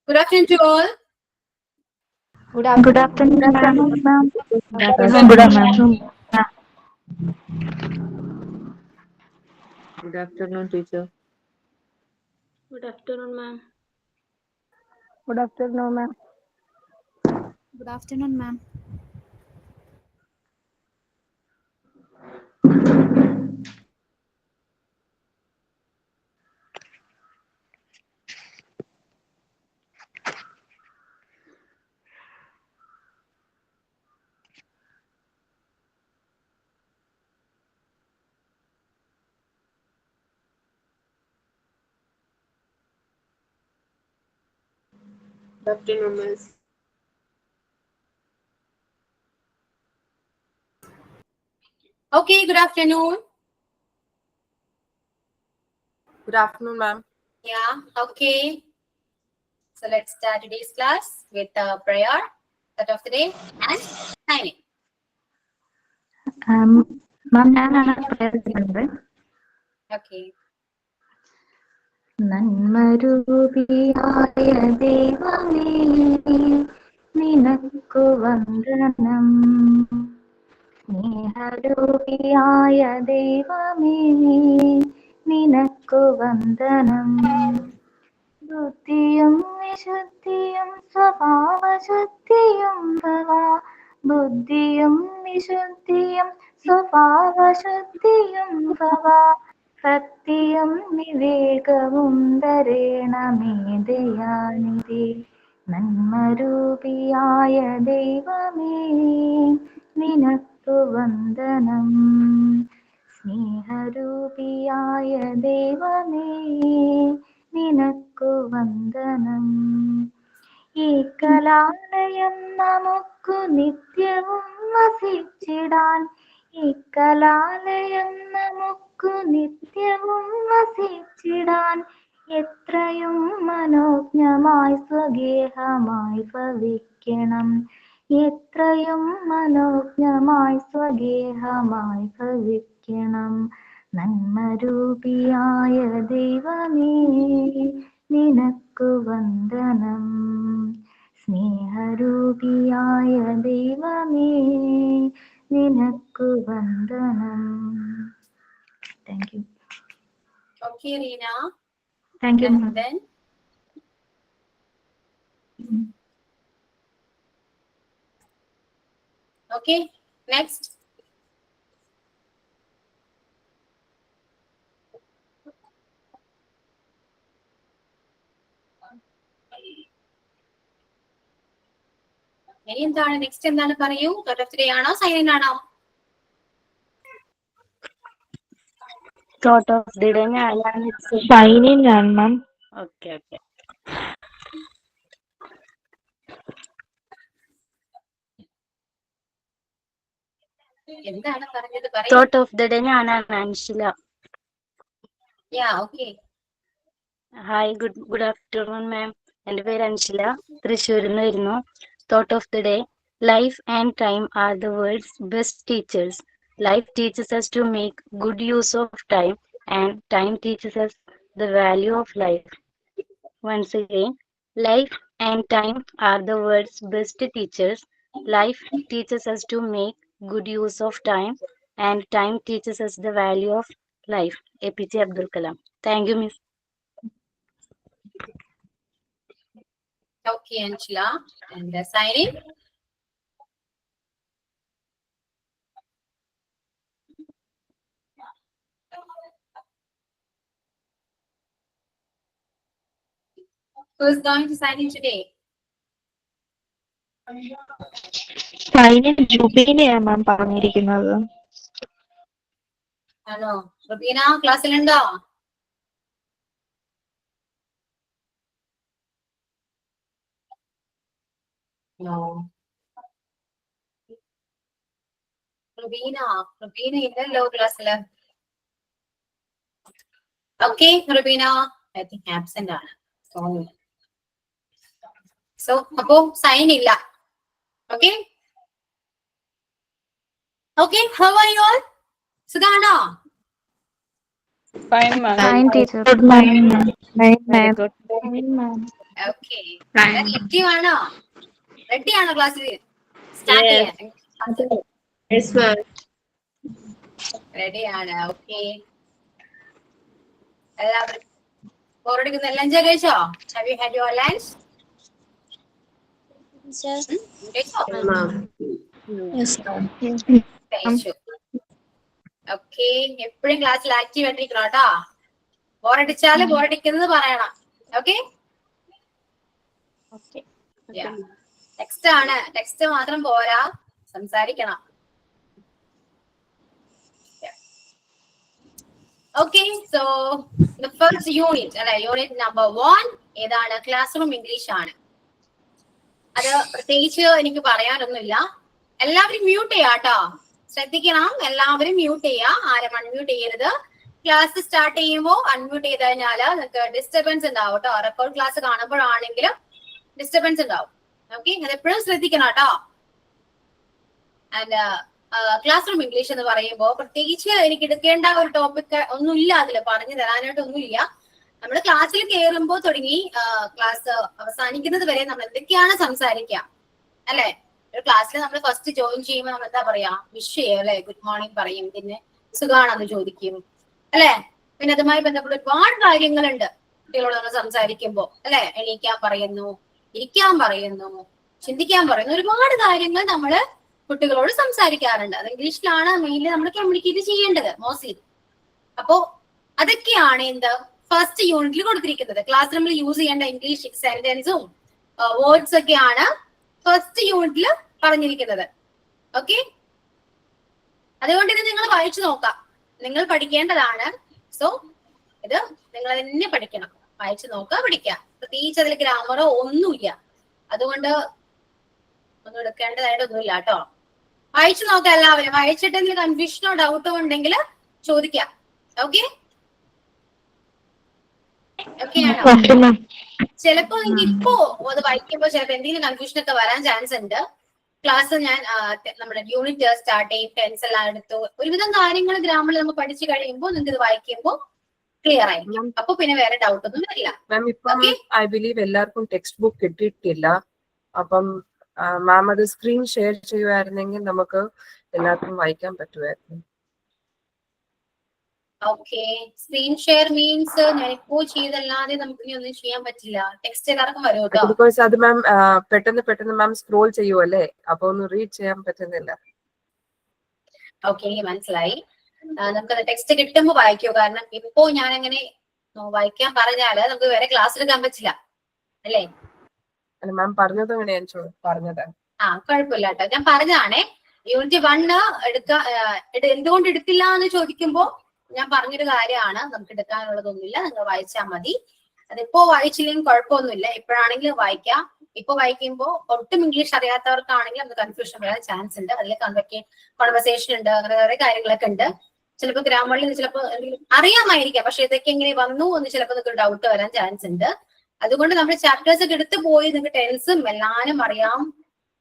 Good afternoon to all. Good afternoon, ma'am. Good Good afternoon, ma'am. afternoon. Good afternoon, teacher. Good afternoon, ma'am. Good afternoon, ma'am. Good afternoon, ma'am. Good afternoon, Miss. Okay, good afternoon. Good afternoon, ma'am. Yeah, okay. So let's start today's class with the prayer, start of the day, and signing. Ma'am, ഞാനാണ് prayer ചെയ്യുന്നത്. Okay. നന്മരൂപിയായ ദൈവമേ, നിനക്കു വന്ദനം. സ്നേഹരൂപിയായ ദൈവമേ, നിനക്കു വന്ദനം. ബുദ്ധിയും വിശുദ്ധിയും സ്വഭാവശുദ്ധിയും ഭവാ, ബുദ്ധിയും വിശുദ്ധിയും സ്വഭാവശുദ്ധിയും ഭവാ, ഭക്തിയും വിവേകവും ധരേണമേ ദയാനിധി. നന്മരൂപിയായ ദൈവമേ, നിനക്കു വന്ദനം. സ്നേഹരൂപിയായ ദൈവമേ, നിനക്കു വന്ദനം. ഈ കലാലയം നമുക്കു നിത്യവും വസിച്ചിടാൻ, ഈ കലാലയം നമുക്കു നിത്യവും വസിച്ചിടാൻ, എത്രയും മനോജ്ഞമായി സ്വഗേഹമായി ഭവിക്കണം, എത്രയും മനോജ്ഞമായി സ്വഗേഹമായി ഭവിക്കണം. നന്മരൂപിയായ ദൈവമേ, നിനക്കു വന്ദനം. സ്നേഹരൂപിയായ ദൈവമേ, നിനക്കു വന്ദനം. Thank you. Okay, Reena. Thank you. And then okay, next. ഇനി എന്താണ് നെക്സ്റ്റ് എന്താണ് പറയൂ? ഔട്ട് ഓഫ് 3 ആണോ സൈൻ ആണോ? Thought of the day ഞാനാണ് സൈനിങ് ആണ് മാം. Okay okay. എന്താണ് പറഞ്ഞത് പറയൂ. Thought of the day ഞാനാണ് Anshila. Yeah, okay. Hi, good afternoon മാം. എൻ്റെ പേര് അൻഷില, തൃശ്ശൂരിൽ നിന്ന് വരുന്നു. Thought of the day: life and time are the world's best teachers. Life teaches us to make good use of time, and time teaches us the value of life. Once again, life and time are the world's best teachers. Life teaches us to make good use of time, and time teaches us the value of life. APJ Abdul Kalam. Thank you, Miss. Okay, Anshula. And signing. Who is going to sign in today? Signing ജുബീനെയാണ് ma'am പറഞ്ഞിരിക്കുന്നത്. ആണോ? റുബീന ക്ലാസ്സിലുണ്ടോ? No. Rubina ഇല്ലല്ലോ ക്ലാസ്സില്. Okay Rubina I think absent ആണ്. So അപ്പോ sign ഇല്ല. Okay okay. How are you all? സുഖാണോ? Fine, ma'am. Fine teacher. Good, ma'am. Very good. Fine ma'am. Okay active ആണോ? റെഡി ആണോ ക്ലാസ്സിൽ സ്റ്റാർട്ട് ചെയ്യാൻ? Yes, ma'am. റെഡി ആണ്. ഓക്കെ എല്ലാവരും ബോറടിക്കുന്ന ലഞ്ച് കഴിച്ചോ? Have you had your lunch? കഴിച്ചോ? കഴിച്ചു. ഓക്കെ എപ്പോഴും ക്ലാസ്സിൽ ആക്റ്റീവ് ആയിട്ടിരിക്കണം കേട്ടോ. ബോറടിച്ചാല് ബോറടിക്കുന്നത് പറയണം. ഓക്കെ ടെക്സ്റ്റ് ആണ്. ടെക്സ്റ്റ് മാത്രം പോരാ, സംസാരിക്കണം. Okay so the first unit അല്ലെ, യൂണിറ്റ് നമ്പർ 1 ഏതാണ്? ക്ലാസ് റൂം ഇംഗ്ലീഷ് ആണ്. അത് പ്രത്യേകിച്ച് എനിക്ക് പറയാനൊന്നുമില്ല. എല്ലാവരും മ്യൂട്ട് ചെയ്യാട്ടോ, ശ്രദ്ധിക്കണം. എല്ലാവരും മ്യൂട്ട് ചെയ്യാം, ആരും അൺമ്യൂട്ട് ചെയ്യരുത്. ക്ലാസ് സ്റ്റാർട്ട് ചെയ്യുമ്പോൾ അൺമ്യൂട്ട് ചെയ്ത് കഴിഞ്ഞാല് നിങ്ങൾക്ക് ഡിസ്റ്റർബൻസ് ഉണ്ടാവും കേട്ടോ. റെക്കോർഡ് ക്ലാസ് കാണുമ്പോഴാണെങ്കിലും ഡിസ്റ്റർബൻസ് ഉണ്ടാവും. ഓക്കെ അതെപ്പോഴും ശ്രദ്ധിക്കണം കേട്ടോ. ആൻഡ് ക്ലാസ് റൂം ഇംഗ്ലീഷ് എന്ന് പറയുമ്പോൾ പ്രത്യേകിച്ച് എനിക്ക് എടുക്കേണ്ട ഒരു ടോപ്പിക് ഒന്നുമില്ല, അതിൽ പറഞ്ഞു തരാനായിട്ട് ഒന്നുമില്ല. നമ്മൾ ക്ലാസ്സിൽ കയറുമ്പോൾ തുടങ്ങി ക്ലാസ് അവസാനിക്കുന്നത് വരെ നമ്മൾ എന്തൊക്കെയാണ് സംസാരിക്കുക അല്ലെ. ഒരു ക്ലാസ്സിൽ നമ്മൾ ഫസ്റ്റ് ജോയിൻ ചെയ്യുമ്പോൾ നമ്മൾ എന്താ പറയാ, വിഷ് ചെയ്യും അല്ലെ, ഗുഡ് മോർണിംഗ് പറയും, പിന്നെ സുഖാണെന്ന് ചോദിക്കും അല്ലെ. പിന്നെ അതുമായി ബന്ധപ്പെട്ട ഒരുപാട് കാര്യങ്ങളുണ്ട് കുട്ടികളോട് നമ്മൾ സംസാരിക്കുമ്പോൾ അല്ലെ. എണീക്കാൻ പറയുന്നു, ഇരിക്കാൻ പറയുന്നു, ചിന്തിക്കാൻ പറയുന്നു, ഒരുപാട് കാര്യങ്ങൾ നമ്മള് കുട്ടികളോട് സംസാരിക്കാറുണ്ട്. അത് ഇംഗ്ലീഷിലാണ് മെയിൻലി നമ്മൾ കമ്മ്യൂണിക്കേറ്റ് ചെയ്യേണ്ടത് മോസ്റ്റ്ലി. അപ്പോ അതൊക്കെയാണ് എന്ത് ഫസ്റ്റ് യൂണിറ്റിൽ കൊടുത്തിരിക്കുന്നത്. ക്ലാസ് റൂമിൽ യൂസ് ചെയ്യേണ്ട ഇംഗ്ലീഷ് സെന്റൻസും വേർഡ്സ് ഒക്കെയാണ് ഫസ്റ്റ് യൂണിറ്റിൽ പറഞ്ഞിരിക്കുന്നത്. ഓക്കെ അതുകൊണ്ട് ഇത് നിങ്ങൾ വായിച്ചു നോക്കാം, നിങ്ങൾ പഠിക്കേണ്ടതാണ്. സോ ഇത് നിങ്ങൾ തന്നെ പഠിക്കണം, വായിച്ചു നോക്കുക, പഠിക്കുക. പ്രത്യേകിച്ച് അതിൽ ഗ്രാമറോ ഒന്നുമില്ല, അതുകൊണ്ട് ഒന്നും എടുക്കേണ്ടതായിട്ടൊന്നുമില്ല കേട്ടോ. വായിച്ചു നോക്കാം എല്ലാവരും. വായിച്ചിട്ട് എന്തെങ്കിലും കൺഫ്യൂഷനോ ഡൗട്ടോ ഉണ്ടെങ്കിൽ ചോദിക്കാം. ഓക്കെ ഓക്കെയാണോ? ചിലപ്പോ നിങ്ങൾക്ക് ഇപ്പോ അത് വായിക്കുമ്പോ ചിലപ്പോ എന്തെങ്കിലും കൺഫ്യൂഷൻ ഒക്കെ വരാൻ ചാൻസ് ഉണ്ട്. ക്ലാസ് ഞാൻ നമ്മുടെ യൂണിറ്റ് സ്റ്റാർട്ട് ചെയ്യും, ടെൻസ് എല്ലാം എടുത്തു, ഒരുവിധം കാര്യങ്ങൾ ഗ്രാമറിൽ നമ്മൾ പഠിച്ചു കഴിയുമ്പോൾ നിങ്ങൾക്ക് ഇത് വായിക്കുമ്പോൾ ക്ലിയർ ആയിരിക്കും. അപ്പൊ പിന്നെ വേറെ ഡൗട്ട് ഒന്നും വരില്ല. മാം ഇപ്പം ഐ ബിലീവ് എല്ലാവർക്കും ടെക്സ്റ്റ് ബുക്ക് കിട്ടിയിട്ടില്ല. അപ്പം മാം അത് സ്ക്രീൻ ഷെയർ ചെയ്യുമായിരുന്നെങ്കിൽ നമുക്ക് എല്ലാവർക്കും വായിക്കാൻ പറ്റുമായിരുന്നു. ഓക്കെ സ്ക്രീൻ ഷെയർ മീൻസ് ഞാനിപ്പോ ചെയ്തല്ലാതെ നമുക്ക് ഇനി ഒന്നും ചെയ്യാൻ പറ്റില്ല. ടെക്സ്റ്റ് എല്ലാവർക്കും വരും കേട്ടോ. ബിക്കോസ് അത് മാം പെട്ടെന്ന് മാം സ്ക്രോൾ ചെയ്യുമല്ലേ, അപ്പൊ ഒന്ന് റീഡ് ചെയ്യാൻ പറ്റുന്നില്ല. ഓക്കെ മനസ്സിലായി. നമുക്കത് ടെക്സ്റ്റ് കിട്ടുമ്പോ വായിക്കോ, കാരണം ഇപ്പോ ഞാൻ അങ്ങനെ വായിക്കാൻ പറഞ്ഞാല് നമുക്ക് വേറെ ക്ലാസ് എടുക്കാൻ പറ്റില്ല അല്ലേ. അല്ല മാം പറഞ്ഞത് എങ്ങനെയാ പറഞ്ഞത്? കുഴപ്പമില്ല കേട്ടോ, ഞാൻ പറഞ്ഞതാണേ. യൂണിറ്റ് 1 എന്തുകൊണ്ട് എടുത്തില്ല എന്ന് ചോദിക്കുമ്പോ ഞാൻ പറഞ്ഞൊരു കാര്യമാണ്, നമുക്ക് എടുക്കാനുള്ളതൊന്നുമില്ല, നിങ്ങൾ വായിച്ചാൽ മതി. അതിപ്പോ വായിച്ചില്ലെങ്കിൽ കുഴപ്പമൊന്നുമില്ല, ഇപ്പോഴാണെങ്കിലും വായിക്കാം. ഇപ്പൊ വായിക്കുമ്പോൾ ഒട്ടും ഇംഗ്ലീഷ് അറിയാത്തവർക്കാണെങ്കിൽ നമുക്ക് കൺഫ്യൂഷൻ വരാൻ ചാൻസ് ഉണ്ട്. അതിൽ കോൺവെർസേഷൻ ഉണ്ട്, അങ്ങനെ കുറെ കാര്യങ്ങളൊക്കെ ഉണ്ട്. ചിലപ്പോൾ ഗ്രാമറിൽ ചിലപ്പോൾ എന്തെങ്കിലും അറിയാമായിരിക്കാം, പക്ഷെ ഇതൊക്കെ എങ്ങനെ വന്നു എന്ന് ചിലപ്പോൾ നിങ്ങൾക്ക് ഡൗട്ട് വരാൻ ചാൻസ് ഉണ്ട്. അതുകൊണ്ട് നമ്മൾ ചാപ്റ്റേഴ്സ് ഒക്കെ എടുത്തു പോയി നിങ്ങൾക്ക് ടെൻസും എല്ലാനും അറിയാം,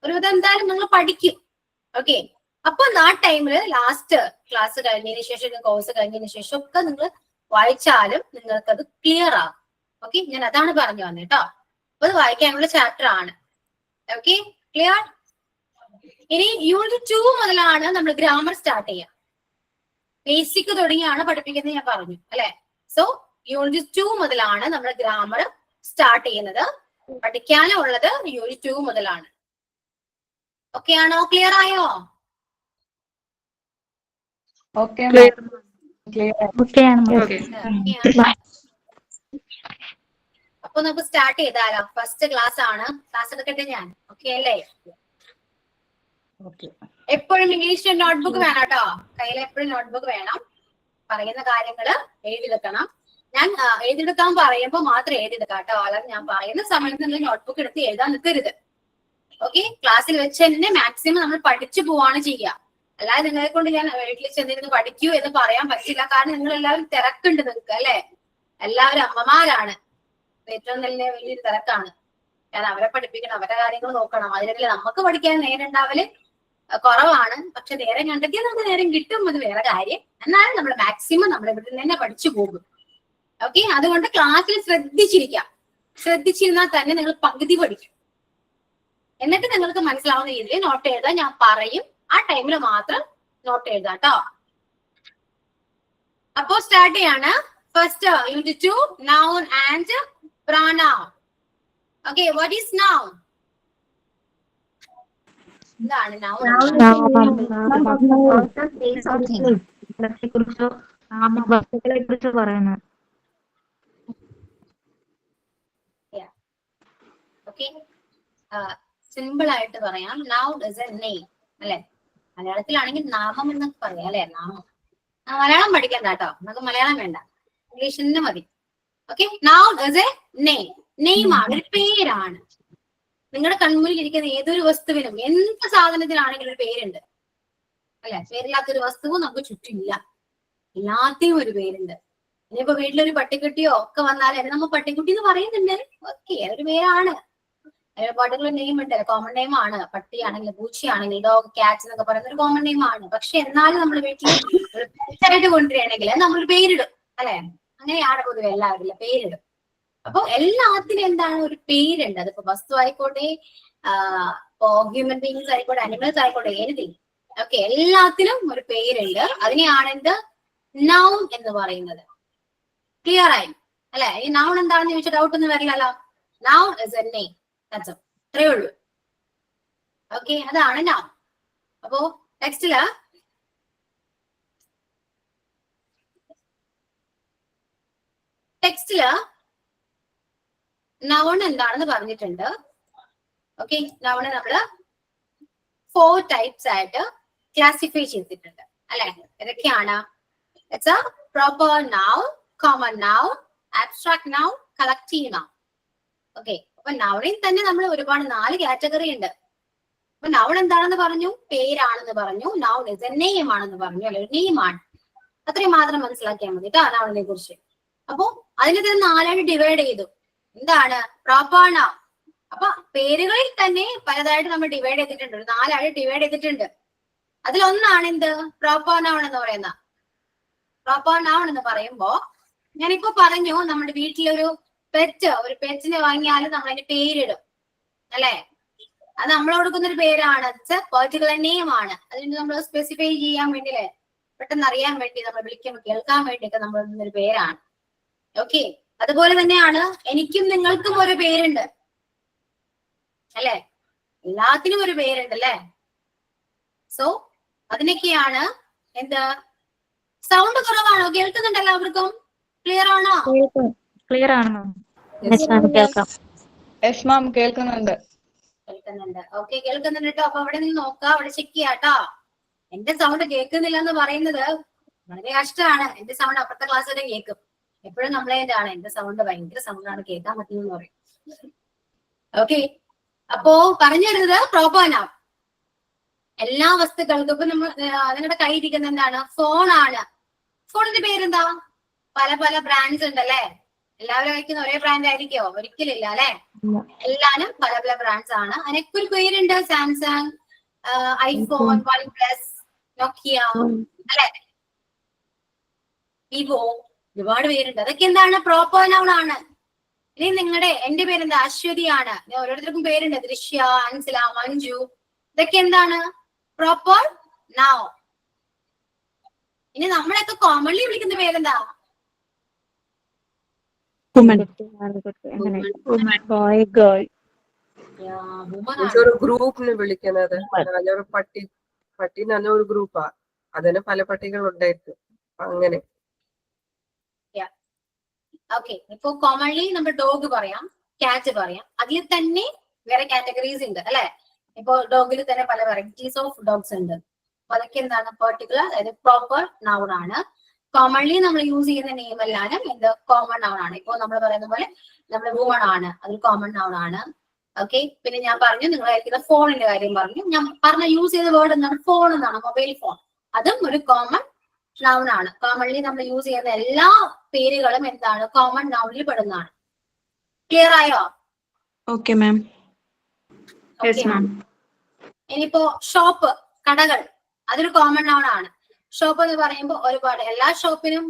ഒരുവിധം എന്തായാലും നിങ്ങൾ പഠിക്കും. ഓക്കെ അപ്പൊ ആ ടൈമില് ലാസ്റ്റ് ക്ലാസ് കഴിഞ്ഞതിന് ശേഷം, കോഴ്സ് കഴിഞ്ഞതിന് ശേഷം ഒക്കെ നിങ്ങൾ വായിച്ചാലും നിങ്ങൾക്കത് ക്ലിയർ ആകും. ഓക്കെ ഞാൻ അതാണ് പറഞ്ഞു വന്നത് കേട്ടോ. അപ്പൊ അത് വായിക്കാനുള്ള ചാപ്റ്റർ ആണ്. Okay clear. ഇനി യൂണിറ്റ് 2 മുതലാണ് നമ്മൾ ഗ്രാമർ സ്റ്റാർട്ട് ചെയ്യുക. ബേസിക് തുടങ്ങിയാണ് പഠിപ്പിക്കുന്നത് ഞാൻ പറഞ്ഞു അല്ലെ. സോ യൂണിറ്റ് 2 മുതലാണ് നമ്മൾ ഗ്രാമർ സ്റ്റാർട്ട് ചെയ്യുന്നത്. പഠിക്കാനുള്ളത് യൂണിറ്റ് 2 മുതലാണ്. ഓക്കെ ആണോ? ക്ലിയർ ആയോ? അപ്പൊ നമുക്ക് സ്റ്റാർട്ട് ചെയ്താലോ? ഫസ്റ്റ് ക്ലാസ് ആണ്. ക്ലാസ് എടുക്കട്ടെ ഞാൻ? ഓക്കെ അല്ലേ? എപ്പോഴും ഇംഗ്ലീഷ് നോട്ട്ബുക്ക് വേണം കേട്ടോ, കയ്യിൽ എപ്പോഴും നോട്ട്ബുക്ക് വേണം. പറയുന്ന കാര്യങ്ങള് എഴുതിയെടുക്കണം. ഞാൻ എഴുതിയെടുക്കാൻ പറയുമ്പോൾ മാത്രം എഴുതിയെടുക്കാം കേട്ടോ, അല്ലാതെ ഞാൻ പറയുന്ന സമയത്ത് നിങ്ങൾ നോട്ട്ബുക്ക് എടുത്ത് എഴുതാൻ നിൽക്കരുത്. ഓക്കെ ക്ലാസ്സിൽ വെച്ച് തന്നെ മാക്സിമം നമ്മൾ പഠിച്ചു പോവാണ് ചെയ്യുക. അല്ലാതെ നിങ്ങളെ കൊണ്ട് ഞാൻ വീട്ടിൽ ചെന്നിരുന്ന് പഠിക്കൂ എന്ന് പറയാൻ പറ്റില്ല, കാരണം നിങ്ങൾ എല്ലാവരും തിരക്കുണ്ട് നിങ്ങൾക്ക് അല്ലെ. എല്ലാവരും അമ്മമാരാണ്, ഏറ്റവും നല്ല വലിയൊരു തിരക്കാണ്. ഞാൻ അവരെ പഠിപ്പിക്കണം, അവരുടെ കാര്യങ്ങൾ നോക്കണം. അതിനല്ലേ നമുക്ക് പഠിക്കാൻ നേരം ഉണ്ടാവല് കുറവാണ്. പക്ഷെ നേരം കണ്ടെത്തിയാൽ നമുക്ക് നേരം കിട്ടും, അത് വേറെ കാര്യം. എന്നാലും നമ്മൾ മാക്സിമം നമ്മൾ ഇവിടെ തന്നെ പഠിച്ചു പോകും. ഓക്കെ അതുകൊണ്ട് ക്ലാസ്സിൽ ശ്രദ്ധിച്ചിരിക്കാം. ശ്രദ്ധിച്ചിരുന്നാൽ തന്നെ നിങ്ങൾ പകുതി പഠിക്കും. എന്നിട്ട് നിങ്ങൾക്ക് മനസ്സിലാവുന്ന രീതിയിൽ നോട്ട് എഴുതാൻ ഞാൻ പറയും. ആ ടൈമിൽ മാത്രം നോട്ട് എഴുതാം കേട്ടോ. അപ്പോ സ്റ്റാർട്ട് ചെയ്യാണ്. First unit 2 noun and pronoun. Okay, what is noun? എന്താണ് noun? വസ്തുക്കളെ കുറിച്ച് പറയുന്നത്. ഓക്കെ, സിമ്പിൾ ആയിട്ട് പറയാം. noun is a name അല്ലെ? മലയാളത്തിലാണെങ്കിൽ നാമം എന്നൊക്കെ പറയാം അല്ലെ? നാമം. മലയാളം പഠിക്കണ്ട കേട്ടോ, നമുക്ക് മലയാളം വേണ്ട, ഇംഗ്ലീഷ് തന്നെ മതി. Okay, noun is a name. Name ആണ്, ഒരു പേരാണ്. നിങ്ങളുടെ കൺമുന്നിൽ ഇരിക്കുന്ന ഏതൊരു വസ്തുവിനും, എന്ത് സാധനത്തിനാണെങ്കിലും ഒരു പേരുണ്ട് അല്ലെ? പേരില്ലാത്തൊരു വസ്തുവും നമുക്ക് ചുറ്റില്ല. എല്ലാത്തിനും ഒരു പേരുണ്ട്. ഇനിയിപ്പോ വീട്ടിലൊരു പട്ടിക്കുട്ടിയോ ഒക്കെ വന്നാൽ നമ്മൾ പട്ടിക്കുട്ടി എന്ന് പറയുന്നുണ്ട്. ഓക്കെ, അതൊരു പേരാണ്. പാട്ടുള്ള നെയിം ഉണ്ട്, കോമൺ നെയിം ആണ്. പട്ടിയാണെങ്കിൽ, പൂച്ചയാണെങ്കിൽ, ഡോഗ്, ക്യാറ്റ്സ് എന്നൊക്കെ പറയുന്ന ഒരു കോമൺ നെയിം ആണ്. പക്ഷെ എന്നാലും നമ്മൾ വീട്ടിൽ പെറ്റായിട്ട് കൊണ്ടുവരികയാണെങ്കിൽ നമ്മളൊരു പേരിടും അല്ലെ? അങ്ങനെയാണ് പൊതുവെ എല്ലാവരും പേരിടും. അപ്പൊ എല്ലാത്തിനും എന്താണ്, ഒരു പേരുണ്ട്. അതിപ്പോ വസ്തു ആയിക്കോട്ടെ, ഹ്യൂമൻ ബീങ്സ് ആയിക്കോട്ടെ, അനിമൽസ് ആയിക്കോട്ടെ, എനിത്തിങ്. ഓക്കെ, എല്ലാത്തിനും ഒരു പേരുണ്ട്. അതിനെയാണ് എന്ത്, നൗൺ എന്ന് പറയുന്നത്. ക്ലിയർ ആയി അല്ലെ? ഈ നൗൺ എന്താണെന്ന് ചോദിച്ചാൽ ഡൗട്ട് ഒന്നും വരില്ലല്ലോ. നൗൺ ഇസ് എ നെയിം, അത്രേ ഉള്ളൂ. ഓക്കെ, അതാണ് നൗൺ. അപ്പോ ടെക്സ്റ്റില് നൗൺ എന്താണെന്ന് പറഞ്ഞിട്ടുണ്ട്. ഓക്കെ, നൗണ് നമ്മള് 4 ടൈപ്സ് ആയിട്ട് ക്ലാസിഫൈ ചെയ്തിട്ടുണ്ട് അല്ലെ? ഏതൊക്കെയാണ്? It's A proper noun, common noun, abstract noun, collective noun. Okay, അപ്പൊ നൗണിൽ തന്നെ നമ്മൾ ഒരുപാട് 4 കാറ്റഗറി ഉണ്ട്. അപ്പൊ നൗൺ എന്താണെന്ന് പറഞ്ഞു, പേരാണെന്ന് പറഞ്ഞു. നൗൺ ഇസ് എ നെയിം ആണെന്ന് പറഞ്ഞു അല്ലെ? ഒരു നെയിം ആണ്. അത്രയും മാത്രം മനസ്സിലാക്കിയാൽ മതി കേട്ടോ നൗണിനെ കുറിച്ച്. അപ്പൊ അതിനെ തന്നെ 4 ഡിവൈഡ് ചെയ്തു. എന്താണ്? Proper noun. അപ്പൊ പേരുകളിൽ തന്നെ പലതായിട്ട് നമ്മൾ ഡിവൈഡ് ചെയ്തിട്ടുണ്ട്, 4 ഡിവൈഡ് ചെയ്തിട്ടുണ്ട്. അതിലൊന്നാണ് എന്ത്, പ്രോപ്പർ നൗൺ എന്ന് പറയുന്ന. പ്രോപ്പർ നൗൺ എന്ന് പറയുമ്പോ ഞാനിപ്പോ പറഞ്ഞു, നമ്മുടെ വീട്ടിലൊരു ഒരു പെറ്റിനെ വാങ്ങിയാൽ നമ്മൾ അതിന്റെ പേരിടും അല്ലെ? അത് നമ്മൾ കൊടുക്കുന്ന ഒരു പേരാണ്, പെർട്ടിക്കുലർ നെയിം ആണ്. അതിന് നമ്മൾ സ്പെസിഫൈ ചെയ്യാൻ വേണ്ടി അല്ലെ, പെട്ടെന്ന് അറിയാൻ വേണ്ടി, നമ്മൾ വിളിക്കുമ്പോൾ കേൾക്കാൻ വേണ്ടിയൊക്കെ നമ്മൾ ഒരു പേരാണ്. ഓക്കെ, അതുപോലെ തന്നെയാണ് എനിക്കും നിങ്ങൾക്കും ഒരു പേരുണ്ട് അല്ലെ? എല്ലാത്തിനും ഒരു പേരുണ്ട് അല്ലെ? സോ അതിനൊക്കെയാണ് എന്ത്, സൗണ്ട് കുറവാണോ? കേൾക്കുന്നുണ്ട് എല്ലാവർക്കും? ക്ലിയർ ആണോ? ക്ലിയർ ആണോ? കേൾക്കാം. യെസ് മാം, കേൾക്കുന്നുണ്ട്. ഓക്കെ, കേൾക്കുന്നുണ്ട് കേട്ടോ. അപ്പൊ അവിടെ നിന്ന് നോക്കാം, അവിടെ ചെക്ക് ചെയ്യാട്ടോ. എന്റെ സൗണ്ട് കേൾക്കുന്നില്ല എന്ന് പറയുന്നത് വളരെ കഷ്ടമാണ്. എന്റെ സൗണ്ട് അപ്പുറത്തെ ക്ലാസ് വരെ കേൾക്കും. എപ്പോഴും കംപ്ലൈന്റ് ആണ്, എന്റെ സൗണ്ട് ഭയങ്കര സൗണ്ടാണ്, കേൾക്കാൻ പറ്റുന്നെന്ന് പറയും. ഓക്കെ, അപ്പോ പറഞ്ഞു വരുന്നത് പ്രോപ്പർ നൗൺ. എല്ലാ വസ്തുക്കൾക്കും ഇപ്പൊ നമ്മൾ നിങ്ങളുടെ കയ്യിൽ ഇരിക്കുന്ന എന്താണ്, ഫോണാണ്. ഫോണിന്റെ പേരെന്താ? പല പല ബ്രാൻഡ്സ് ഉണ്ടല്ലേ? എല്ലാവരും കഴിക്കുന്ന ഒരേ ബ്രാൻഡ് ആയിരിക്കോ? ഒരിക്കലില്ല അല്ലെ? എല്ലാരും പല പല ബ്രാൻഡ്സ് ആണ്. അതിനൊക്കെ ഒരു പേരുണ്ട്. സാംസങ്, ഐഫോൺ, വൺ പ്ലസ്, നോക്കിയ അല്ലെ, വിവോ, ഒരുപാട് പേരുണ്ട്. അതൊക്കെ എന്താണ്? പ്രോപ്പർ നൗൺ ആണ്. ഇനി എന്റെ പേരെന്താ? അശ്വതിയാണ്. ഓരോരുത്തർക്കും പേരുണ്ട്, ദൃശ്യ, അൻസില, മഞ്ജു. ഇതൊക്കെ എന്താണ്? Proper noun. ഇനി നമ്മളൊക്കെ കോമൺലി വിളിക്കുന്ന പേരെന്താ? ഒരു ഗ്രൂപ്പിന് വിളിക്കുന്നത്. ഞാനൊരു പട്ടി എന്ന് പറഞ്ഞ ഒരു ഗ്രൂപ്പാ, അതിന് പല പട്ടികൾ ഉണ്ടായിരിക്കും അങ്ങനെ. ഓക്കെ, ഇപ്പൊ കോമൺലി നമ്മൾ ഡോഗ് പറയാം, ക്യാറ്റ് പറയാം. അതിൽ തന്നെ വേറെ കാറ്റഗറീസ് ഉണ്ട് അല്ലെ? ഇപ്പൊ ഡോഗിൽ തന്നെ പല വെറൈറ്റീസ് ഓഫ് ഡോഗ്സ് ഉണ്ട്. അപ്പൊ അതൊക്കെ എന്താണ്? പെർട്ടിക്കുലർ, അതായത് പ്രോപ്പർ നൗൺ ആണ്. കോമൺലി നമ്മൾ യൂസ് ചെയ്യുന്ന നെയിം എല്ലാനും എന്ത്, കോമൺ നൗൺ ആണ്. ഇപ്പൊ നമ്മൾ പറയുന്ന പോലെ നമ്മൾ വുമൺ ആണ്, അതൊരു കോമൺ നൗൺ ആണ്. ഓക്കെ, പിന്നെ ഞാൻ പറഞ്ഞു നിങ്ങളായിരിക്കുന്ന ഫോണിന്റെ കാര്യം പറഞ്ഞു. ഞാൻ പറഞ്ഞ യൂസ് ചെയ്ത വേർഡ് എന്താണ്? ഫോൺ എന്നാണ്, മൊബൈൽ ഫോൺ. അതും ഒരു കോമൺ നൗൺ ആണ്. കോമൺലി നമ്മൾ യൂസ് ചെയ്യുന്ന എല്ലാ പേരുകളും എന്താണ്? കോമൺ നൗണിൽ പെടുന്നതാണ്. ക്ലിയർ ആയോ? Okay ma'am. ഇനിയിപ്പോ ഷോപ്പ്, കടകൾ, അതൊരു കോമൺ നൗൺ ആണ്. ഷോപ്പ് എന്ന് പറയുമ്പോൾ ഒരുപാട്, എല്ലാ ഷോപ്പിനും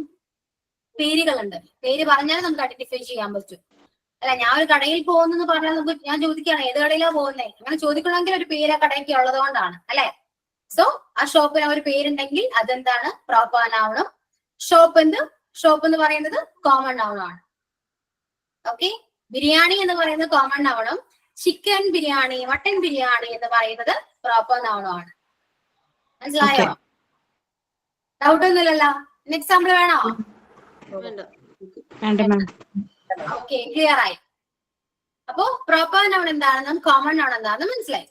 പേരുകളുണ്ട്. പേര് പറഞ്ഞാൽ നമുക്ക് ഐഡന്റിഫൈ ചെയ്യാൻ പറ്റും അല്ല, ഞാൻ ഒരു കടയിൽ പോകുന്നെന്ന് പറഞ്ഞാൽ നമുക്ക് ഞാൻ ചോദിക്കുകയാണ് ഏത് കടയിലാ പോകുന്നത്, അങ്ങനെ ചോദിക്കണമെങ്കിൽ ഒരു പേര് ആ കടയ്ക്ക് ഉള്ളത് കൊണ്ടാണ് അല്ലെ. സോ ആ ഷോപ്പിന് ഒരു പേരുണ്ടെങ്കിൽ അതെന്താണ്, പ്രോപ്പർ നൗണും. ഷോപ്പ് എന്ന് പറയുന്നത് കോമൺ നൗണാണ്. ഓക്കെ, ബിരിയാണി എന്ന് പറയുന്നത് കോമൺ നൗണും ചിക്കൻ ബിരിയാണി, മട്ടൻ ബിരിയാണി എന്ന് പറയുന്നത് പ്രോപ്പർ നൗണുമാണ്. മനസ്സിലായോ? ഡൗട്ട് ഒന്നുമില്ലല്ലോ. എക്സാമ്പിൾ വേണോ? ഓക്കെ, ക്ലിയർ ആയി. അപ്പോ പ്രോപ്പർ നൗൺ എന്താണെന്നും കോമൺ നൗൺ എന്താണെന്നും മനസ്സിലായി.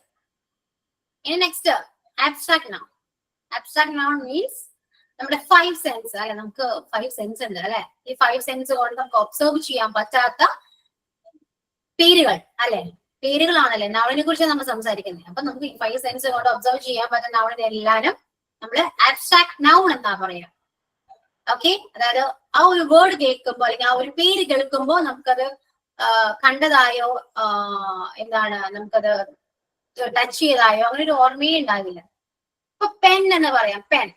ഇനി next abstract noun. Abstract noun means നമ്മുടെ 5 സെൻസ് അല്ലെ, നമുക്ക് 5 സെൻസ് ഉണ്ട് അല്ലെ. ഈ 5 സെൻസ് കൊണ്ട് നമുക്ക് ഒബ്സർവ് ചെയ്യാൻ പറ്റാത്ത പേരുകൾ അല്ലെ, പേരുകളാണല്ലേ നൗണിനെ കുറിച്ച് നമ്മൾ സംസാരിക്കുന്നത്. അപ്പൊ നമുക്ക് ഈ 5 സെൻസ് കൊണ്ട് ഒബ്സർവ് ചെയ്യാൻ പറ്റുന്ന നൗണിനെ എല്ലാരും നമ്മള് ആബ്സ്ട്രാക്ട് നൗൺ എന്താ പറയാ. ഓക്കെ, അതായത് ആ ഒരു വേർഡ് കേൾക്കുമ്പോൾ അല്ലെങ്കിൽ ആ ഒരു പേര് കേൾക്കുമ്പോൾ നമുക്കത് കണ്ടതായോ എന്താണ് നമുക്കത് ടച്ച് ചെയ്തായോ അങ്ങനെ ഒരു ഓർമ്മയെ ഉണ്ടാവില്ല. ഇപ്പൊ പെൻ എന്ന് പറയാം. പെൻ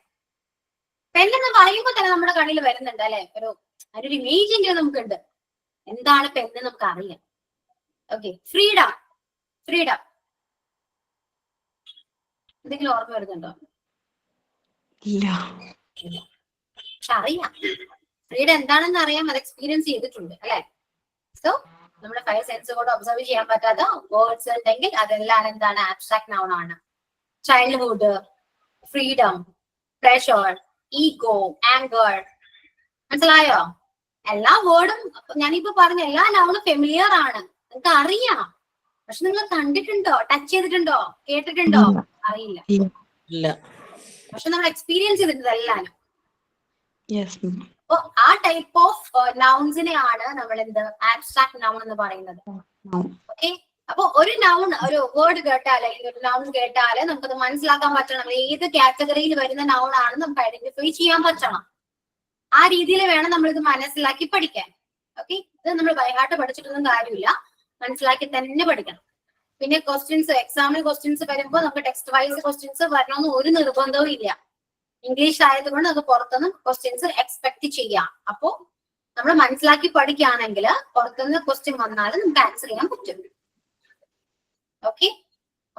എന്ന് പറയുമ്പോൾ തന്നെ നമ്മുടെ കണ്ണിൽ വരുന്നുണ്ട് അല്ലെ, ഒരു ഇമേജ് എങ്കിലും നമുക്കുണ്ട്. എന്താണ് പെൻ എന്ന് നമുക്ക് അറിയാം. ഓക്കെ, ഫ്രീഡം എന്തെങ്കിലും ഓർമ്മ വരുന്നുണ്ടോ? ഇല്ല. പക്ഷെ അറിയാം, ഫ്രീഡം എന്താണെന്ന് അറിയാം, അത് എക്സ്പീരിയൻസ് ചെയ്തിട്ടുണ്ട് അല്ലെ. സോ നമ്മുടെ 5 സെൻസ് കൊണ്ട് ഒബ്സർവ് ചെയ്യാൻ പറ്റാത്ത വേർഡ്സ് ഉണ്ടെങ്കിൽ അതെല്ലാം എന്താണ്, ആബ്സ്ട്രാക്ട് നൗൺ ആണ്. Childhood, freedom, pleasure, ego, anchor. മനസ്സിലായോ? എല്ലാ വേർഡും ഞാനിപ്പോ പറഞ്ഞ എല്ലാ നൗണും ഫെമിലിയർ ആണ്, നിങ്ങൾക്ക് അറിയാം. പക്ഷെ നിങ്ങൾ കണ്ടിട്ടുണ്ടോ, ടച്ച് ചെയ്തിട്ടുണ്ടോ, കേട്ടിട്ടുണ്ടോ? അറിയില്ല. പക്ഷെ നമ്മൾ എക്സ്പീരിയൻസ് ചെയ്തിട്ടുണ്ട് എല്ലാരും. അപ്പൊ ആ ടൈപ്പ് ഓഫ് നൗൺസിനെയാണ് നമ്മൾ എന്ത് ആബ്സ്ട്രാക്ട് നൗൺ എന്ന് പറയുന്നത്. ഓക്കെ, അപ്പൊ ഒരു നൗൺ, ഒരു വേർഡ് കേട്ടാല് അല്ലെങ്കിൽ ഒരു നൗൺ കേട്ടാല് നമുക്കത് മനസ്സിലാക്കാൻ പറ്റണം ഏത് കാറ്റഗറിയിൽ വരുന്ന നൗൺ ആണെന്ന് നമുക്ക് ഐഡന്റിഫൈ ചെയ്യാൻ പറ്റണം. ആ രീതിയിൽ വേണം നമ്മൾ ഇത് മനസ്സിലാക്കി പഠിക്കാൻ. ഓക്കെ, ഇത് നമ്മൾ ബൈഹാർട്ട് പഠിച്ചിട്ടൊന്നും കാര്യമില്ല, മനസ്സിലാക്കി തന്നെ പഠിക്കണം. പിന്നെ ക്വസ്റ്റ്യൻസ്, എക്സാമിന് ക്വസ്റ്റ്യൻസ് വരുമ്പോൾ നമുക്ക് ടെക്സ്റ്റ് വൈസ് ക്വസ്റ്റ്യൻസ് വരണമെന്ന് ഒരു നിർബന്ധവും ഇല്ല. ഇംഗ്ലീഷ് ആയതുകൊണ്ട് നമുക്ക് പുറത്തുനിന്ന് ക്വസ്റ്റ്യൻസ് എക്സ്പെക്ട് ചെയ്യാം. അപ്പോ നമ്മൾ മനസ്സിലാക്കി പഠിക്കുകയാണെങ്കിൽ പുറത്തുനിന്ന് ക്വസ്റ്റ്യൻ വന്നാലും നമുക്ക് ആൻസർ ചെയ്യാൻ പറ്റും. ഓക്കെ,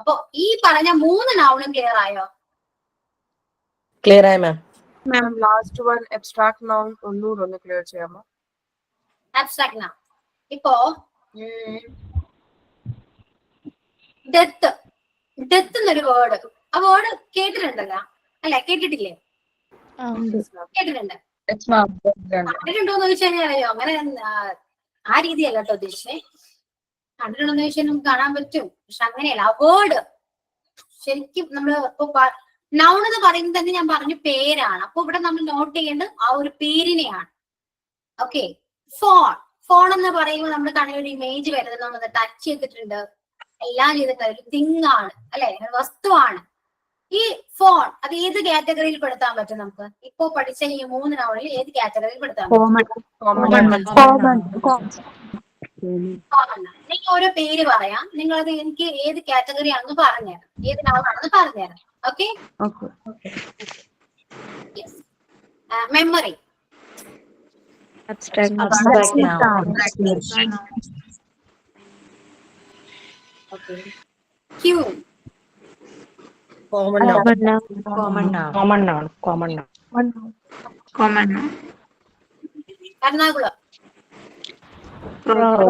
അപ്പൊ ഈ പറഞ്ഞ 3 നൗണും ക്ലിയർ ആയോ? ക്ലിയർ ആയി മാം. ലാസ്റ്റ് വൺ അബ്സ്ട്രാക്ട് നൗൺ ഒന്നുകൂടെ ക്ലിയർ ചെയ്യാമോ? ആബ്സ്ട്രാക്ട് നൗൺ ഇപ്പോ ഡെത്ത് എന്നൊരു വേർഡ്, ആ വേർഡ് കേട്ടിട്ടുണ്ടല്ലോ അല്ലെ, കേട്ടിട്ടില്ലേ? കേട്ടിട്ടുണ്ട്. കണ്ടിട്ടുണ്ടോന്ന് ചോദിച്ചു കഴിഞ്ഞാൽ അറിയോ, അങ്ങനെ ആ രീതിയല്ല കേട്ടോ ഉദ്ദേശിച്ചേ. കണ്ടിട്ടുണ്ടോന്ന് ചോദിച്ചാൽ നമുക്ക് കാണാൻ പറ്റും, പക്ഷെ അങ്ങനെയല്ല. ആ വേർഡ് ശരിക്കും നമ്മള് ഇപ്പൊ നൗൺ എന്ന് പറയുന്നത് തന്നെ ഞാൻ പറഞ്ഞു പേരാണ്. അപ്പൊ ഇവിടെ നമ്മൾ നോട്ട് ചെയ്യേണ്ടത് ആ ഒരു പേരിനെയാണ്. ഓക്കെ, ഫോൺ എന്ന് പറയുമ്പോൾ നമ്മുടെ കണ്ണിൽ ഒരു ഇമേജ് വരുന്നത് നമ്മൾ ടച്ച് ചെയ്തിട്ടുണ്ട്, എല്ലാം ചെയ്തിട്ടുണ്ട്. ഒരു തിങ് ആണ് അല്ലെ, വസ്തുവാണ്. ഈ ഫോൺ അത് ഏത് കാറ്റഗറിയിൽ പെടുത്താൻ പറ്റും നമുക്ക്? ഇപ്പോ പഠിച്ച ഈ 3 നൗണിൽ ഏത് കാറ്റഗറിയിൽ പെടുത്താൻ പറ്റും? നിങ്ങൾ ഓരോ പേര് പറയാം, നിങ്ങളത് എനിക്ക് ഏത് കാറ്റഗറി ആണെന്ന് പറഞ്ഞുതരാം, ഏത് നൗണാണെന്ന് പറഞ്ഞുതരാം. Okay, memory, queue, Ernakulam, colour,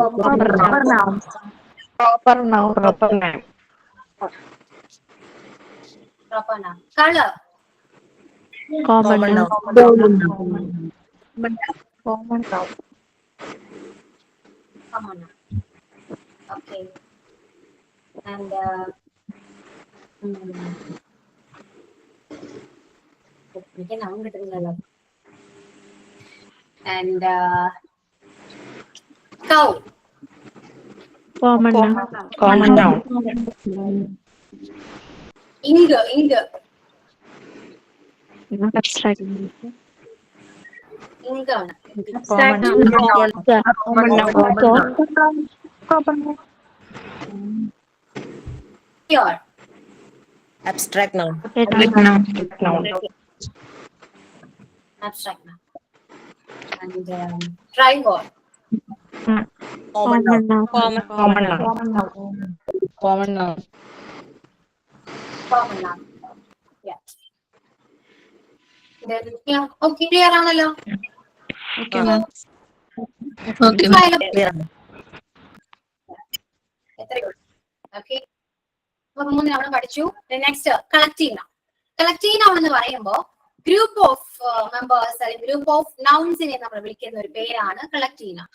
okay, and എനിക്ക് നൗൺ കിട്ടുന്നില്ലല്ലോ. And cow, common noun. ink, Abstract. ink ആണ്. Pure, abstract noun. abstract noun. And tripod, Common noun. Common noun. Common noun. Common noun. Yeah. Then, yeah. Okay, clear ആണല്ലോ? Okay, ma'am. Okay, clear. Okay, അപ്പൊ 3 നമ്മൾ പഠിച്ചു. Next collective noun. Collective noun എന്ന് പറയുമ്പോൾ group of members അല്ലെങ്കിൽ group of നൗൺസിനെ നമ്മൾ വിളിക്കുന്ന ഒരു പേരാണ് കളക്റ്റീവ് നൗൺ.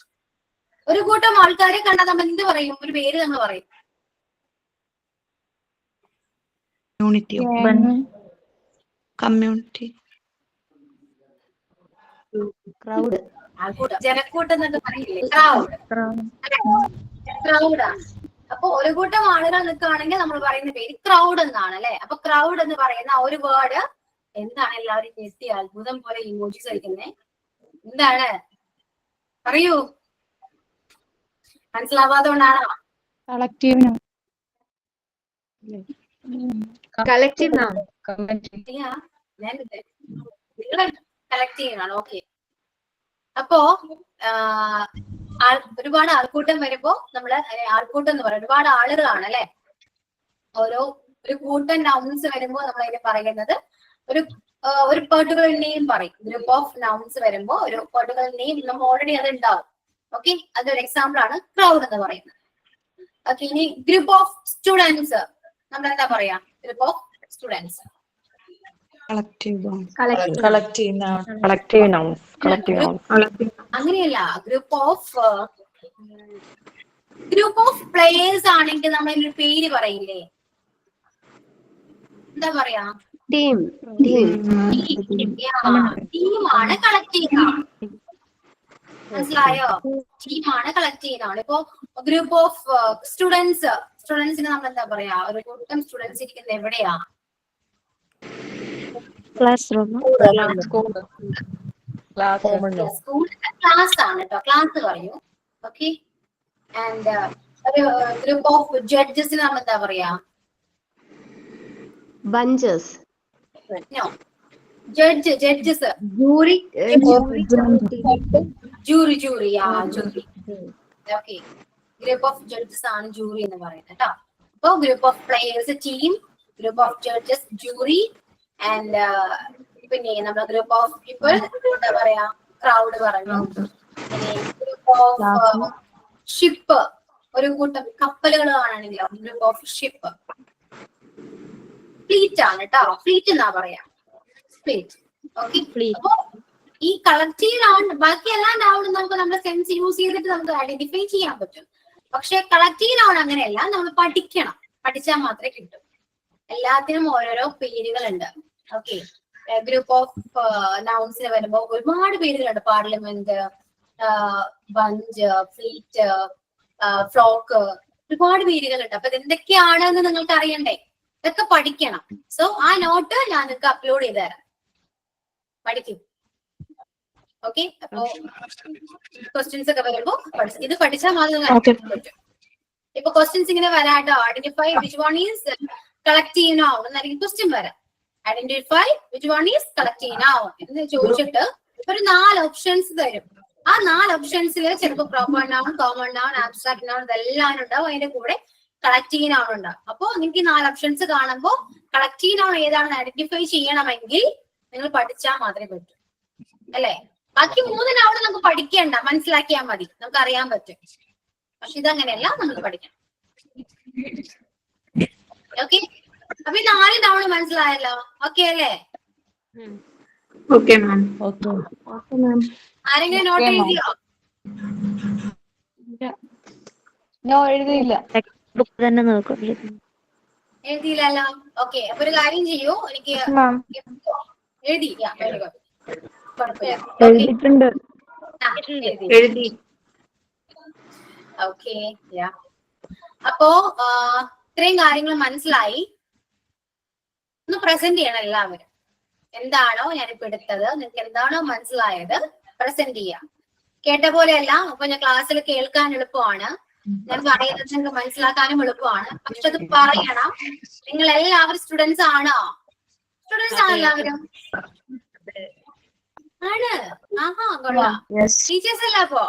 ഒരു കൂട്ടം ആൾക്കാരെ കണ്ടാൽ നമ്മൾ എന്ത് പറയും? ഒരു പേര് നമ്മൾ പറയും. Community. Community. Crowd. ആൾക്കൂട്ടം, ജനക്കൂട്ടം എന്നൊക്കെ പറയില്ലേ? ക്രൗഡ്. ക്രൗഡാണ്. അപ്പൊ ഒരു കൂട്ടം ആളുകൾ നിൽക്കുകയാണെങ്കിൽ നമ്മൾ പറയുന്ന പേര് ക്രൗഡ് എന്നാണ് അല്ലെ. അപ്പൊ ക്രൗഡ് എന്ന് പറയുന്ന ഒരു വേർഡ് എന്താണ്? എല്ലാവരും ഞെട്ടി അത്ഭുതം പോലെ ഇമോജിസ് അയക്കുന്നേ. എന്താണ്? പറയൂ. മനസ്സിലാവാത്തോണ്ടാണോ? Collective noun. Collective noun. നിങ്ങൾ കളക്ട് ചെയ്യണം. ഓക്കെ, അപ്പോ ഒരുപാട് ആൾക്കൂട്ടം വരുമ്പോ നമ്മള് ആൾക്കൂട്ടം എന്ന് പറയും. ഒരുപാട് ആളുകളാണ് അല്ലെ. ഒരു കൂട്ടം നൗൺസ് വരുമ്പോ നമ്മൾ അതിന് പറയുന്നത് ഒരു പെർട്ടിക്കുലർ നെയിം പറയും. ഗ്രൂപ്പ് ഓഫ് നൗൺസ് വരുമ്പോ ഒരു പെർട്ടിക്കുലർ നെയിം നമ്മൾ ഓൾറെഡി അത് ഉണ്ടാവും. ഓക്കെ, അതൊരു എക്സാമ്പിൾ ആണ് ക്രൗഡ് എന്ന് പറയുന്നത്. ഓക്കെ, ഇനി ഗ്രൂപ്പ് ഓഫ് സ്റ്റുഡൻസ് നമ്മൾ എന്താ പറയാ? Group of students. Collective noun. Collective noun. Collective nouns. Collective nouns. അങ്ങനെയല്ല, ഗ്രൂപ്പ് ഓഫ് പ്ലേയേഴ്സ് ആണെങ്കിൽ നമ്മൾ ഒരു പേര് പറയില്ലേ? എന്താ പറയാ? Team. ടീമാണ് കളക്റ്റീവ് നൗൺ. മനസ്സിലായോ? ടീമാണ് കളക്റ്റീവ് നൗൺ. ഇപ്പോ ഗ്രൂപ്പ് ഓഫ് സ്റ്റുഡൻസിന് നമ്മൾ എന്താ പറയാ? ഒരു കൂട്ടം സ്റ്റുഡൻസ് ഇരിക്കുന്നത് എവിടെയാ? Classroom. Common noun. സ്കൂളിന്റെ ക്ലാസ് ആണ് കേട്ടോ. ക്ലാസ് പറയൂ. ഓക്കെ, ആൻഡ് ഒരു ഗ്രൂപ്പ് ഓഫ് ജഡ്ജസിന് നമ്മൾ എന്താ പറയാ? Bunches. No. Judges. Jury. Jury. Okay. Group of judges ആണ് jury എന്ന് പറയുന്നത് കേട്ടോ. അപ്പൊ group of players team, group of judges jury, and പിന്നെ നമ്മുടെ ഗ്രൂപ്പ് ഓഫ് പീപ്പിൾ എന്താ പറയാ? ക്രൗഡ് പറഞ്ഞു. ഗ്രൂപ്പ് ഓഫ് ഷിപ്പ്, ഒരു കൂട്ടം കപ്പലുകൾ ആണെങ്കിലോ ഗ്രൂപ്പ് ഓഫ് ഷിപ്പ്. ഫ്ലീറ്റ് ആണ് കേട്ടോ. ഫ്ലീറ്റ് എന്നാ പറയാ. ഫ്ലീറ്റ്. ഓക്കെ, അപ്പൊ ഈ കളക്റ്റീവ് നൗൺ ബാക്കി എല്ലാ നൗണും നമുക്ക് നമ്മുടെ സെൻസ് യൂസ് ചെയ്തിട്ട് നമുക്ക് ഐഡന്റിഫൈ ചെയ്യാൻ പറ്റും. പക്ഷെ കളക്റ്റീവ് നൗൺ അങ്ങനെയല്ല. നമ്മൾ പഠിക്കണം. പഠിച്ചാൽ മാത്രമേ കിട്ടും. എല്ലാത്തിനും ഓരോരോ പേരുകളുണ്ട്. ഓക്കെ, ഗ്രൂപ്പ് ഓഫ് നൗൺസിന് വരുമ്പോ ഒരുപാട് പേരുകളുണ്ട്. പാർലമെന്റ്, ബഞ്ച്, ഫ്ലീറ്റ്, ഫ്ലോക്ക്, ഒരുപാട് പേരുകളുണ്ട്. അപ്പൊ ഇതെന്തൊക്കെയാണെന്ന് നിങ്ങൾക്ക് അറിയണ്ടേ? ഇതൊക്കെ പഠിക്കണം. സോ ആ നോട്ട് ഞാൻ നിങ്ങൾക്ക് അപ്ലോഡ് ചെയ്ത് തരാം. പഠിക്കും. ഓക്കെ, അപ്പോ ക്വസ്റ്റ്യൻസ് ഒക്കെ വരുമ്പോ ഇത് പഠിച്ചാൽ മാത്രമേ പറ്റും. ഇപ്പൊ ക്വസ്റ്റ്യൻസ് ഇങ്ങനെ വരാട്ടോ. Identify which one is collective noun എന്നായിരിക്കും ക്വസ്റ്റ്യൻ വരാം. Identify which one is collective noun എന്ന് ചോദിച്ചിട്ട് ഒരു 4 ഓപ്ഷൻസ് തരും. ആ 4 ഓപ്ഷൻസിൽ ചിലപ്പോൾ proper noun, common noun, abstract noun ഇതെല്ലാം ഉണ്ടാവും. അതിന്റെ കൂടെ കളക്റ്റീവ് നൗൺ ഉണ്ടാവും. അപ്പൊ നിങ്ങൾക്ക് 4 ഓപ്ഷൻസ് കാണുമ്പോൾ കളക്റ്റീവ് നൗൺ ഏതാണെന്ന് ഐഡന്റിഫൈ ചെയ്യണമെങ്കിൽ നിങ്ങൾ പഠിച്ചാൽ മാത്രമേ പറ്റൂ അല്ലെ. ബാക്കി 3 നൗൺ നമുക്ക് പഠിക്കേണ്ട, മനസ്സിലാക്കിയാൽ മതി, നമുക്ക് അറിയാൻ പറ്റും. പക്ഷെ ഇതങ്ങനെയല്ല, നമുക്ക് പഠിക്കണം. ഓക്കെ, അപ്പൊ ഈ 4 നൗൺ മനസ്സിലായല്ലോ. ഓക്കെ അല്ലേ? Okay, ma'am. ആരെങ്കിലും നോട്ട് എഴുതിയോ? എഴുതിയില്ല. Book തന്നെ നോക്കും. എഴുതിയില്ലല്ലോ. ഓക്കെ, അപ്പൊ ഒരു കാര്യം ചെയ്യൂ. എനിക്ക് എഴുതി. എഴുതിയിട്ടുണ്ട്. എഴുതി. ഓക്കെ, അപ്പോ ഇത്രയും കാര്യങ്ങൾ മനസ്സിലായി. ഒന്ന് പ്രസന്റ് ചെയ്യണം എല്ലാവരും. എന്താണോ ഞാനിപ്പോ എടുത്തത്, നിങ്ങൾക്ക് എന്താണോ മനസ്സിലായത് പ്രസന്റ് ചെയ്യാം. കേട്ട പോലെയല്ല. അപ്പൊ ഞാൻ ക്ലാസ്സിൽ കേൾക്കാൻ എളുപ്പമാണ്, ഞാൻ പറയുന്നത് നിങ്ങൾക്ക് മനസ്സിലാക്കാനും എളുപ്പമാണ്. പക്ഷെ അത് പറയണം. നിങ്ങൾ എല്ലാവരും സ്റ്റുഡൻസ് ആണോ? സ്റ്റുഡൻസ് ആണ് എല്ലാവരും? ആണ്. ആഹാ, കൊള്ളാം. ടീച്ചേഴ്സ് അല്ല? അപ്പോ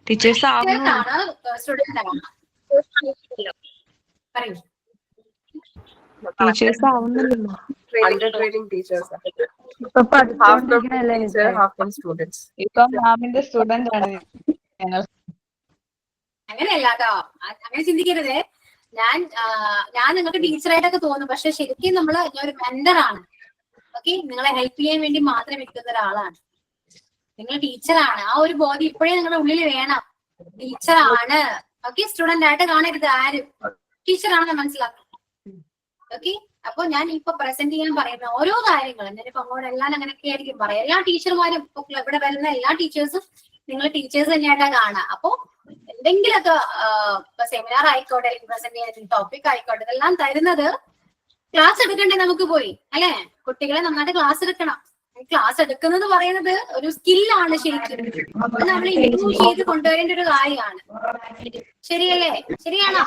ടീച്ചേഴ്സ് ആവുന്നു. ടീച്ചേഴ്സാണ് സ്റ്റുഡന്റ് ആണ്? പറയൂ. ടീച്ചേഴ്സ് ആവുന്നില്ലല്ലോ. Training teachers. ഇപ്പൊ ഹാഫ് പഠിച്ചോണ്ടിരിക്കണല്ലേ ടീച്ചർ, ഹാഫ് സ്റ്റുഡൻസ്. ഇപ്പൊ മാമിന്റെ സ്റ്റുഡന്റ് ആണ് ഞങ്ങൾ. അങ്ങനെയല്ല കേട്ടോ, അങ്ങനെ ചിന്തിക്കരുത്. ഞാൻ നിങ്ങൾക്ക് ടീച്ചറായിട്ടൊക്കെ തോന്നും, പക്ഷെ ശരിക്കും ഞാൻ ഒരു മെന്ററാണ്. ഓക്കെ, നിങ്ങളെ ഹെൽപ്പ് ചെയ്യാൻ വേണ്ടി മാത്രം ഇരിക്കുന്ന ഒരാളാണ്. നിങ്ങൾ ടീച്ചറാണ്, ആ ഒരു ബോധം ഇപ്പോഴേ നിങ്ങളുടെ ഉള്ളിൽ വേണം. ടീച്ചറാണ്. ഓക്കെ, സ്റ്റുഡന്റ് ആയിട്ട് കാണരുത് ആരും. ടീച്ചറാണെന്ന് മനസ്സിലാക്കണം. ഓക്കെ, അപ്പൊ ഞാൻ ഇപ്പൊ പ്രസന്റ് ചെയ്യാൻ പറയുന്ന ഓരോ കാര്യങ്ങളും ഞാനിപ്പോ അങ്ങോട്ട് എല്ലാം അങ്ങനെയൊക്കെ ആയിരിക്കും പറയാം. എല്ലാ ടീച്ചർമാരും ഇപ്പൊ ഇവിടെ വരുന്ന എല്ലാ ടീച്ചേഴ്സും നിങ്ങൾ ടീച്ചേഴ്സ് തന്നെയായിട്ടാണ് കാണുക. അപ്പൊ എന്തെങ്കിലുമൊക്കെ സെമിനാർ ആയിക്കോട്ടെ, അല്ലെങ്കിൽ പ്രസന്റ് ചെയ്യാൻ ടോപ്പിക് ആയിക്കോട്ടെ, ഇതെല്ലാം തരുന്നത് ക്ലാസ് എടുക്കണ്ടേ നമുക്ക് പോയി, അല്ലെ? കുട്ടികളെ നന്നായിട്ട് ക്ലാസ് എടുക്കണം. ക്ലാസ് എടുക്കുന്നത് പറയുന്നത് ഒരു സ്കില്ലാണ് ശരിക്കും. അത് നമ്മൾ ഇംപ്രൂവ് ചെയ്ത് കൊണ്ടുവരേണ്ട ഒരു കാര്യമാണ്. ശരിയല്ലേ? ശരിയാണോ?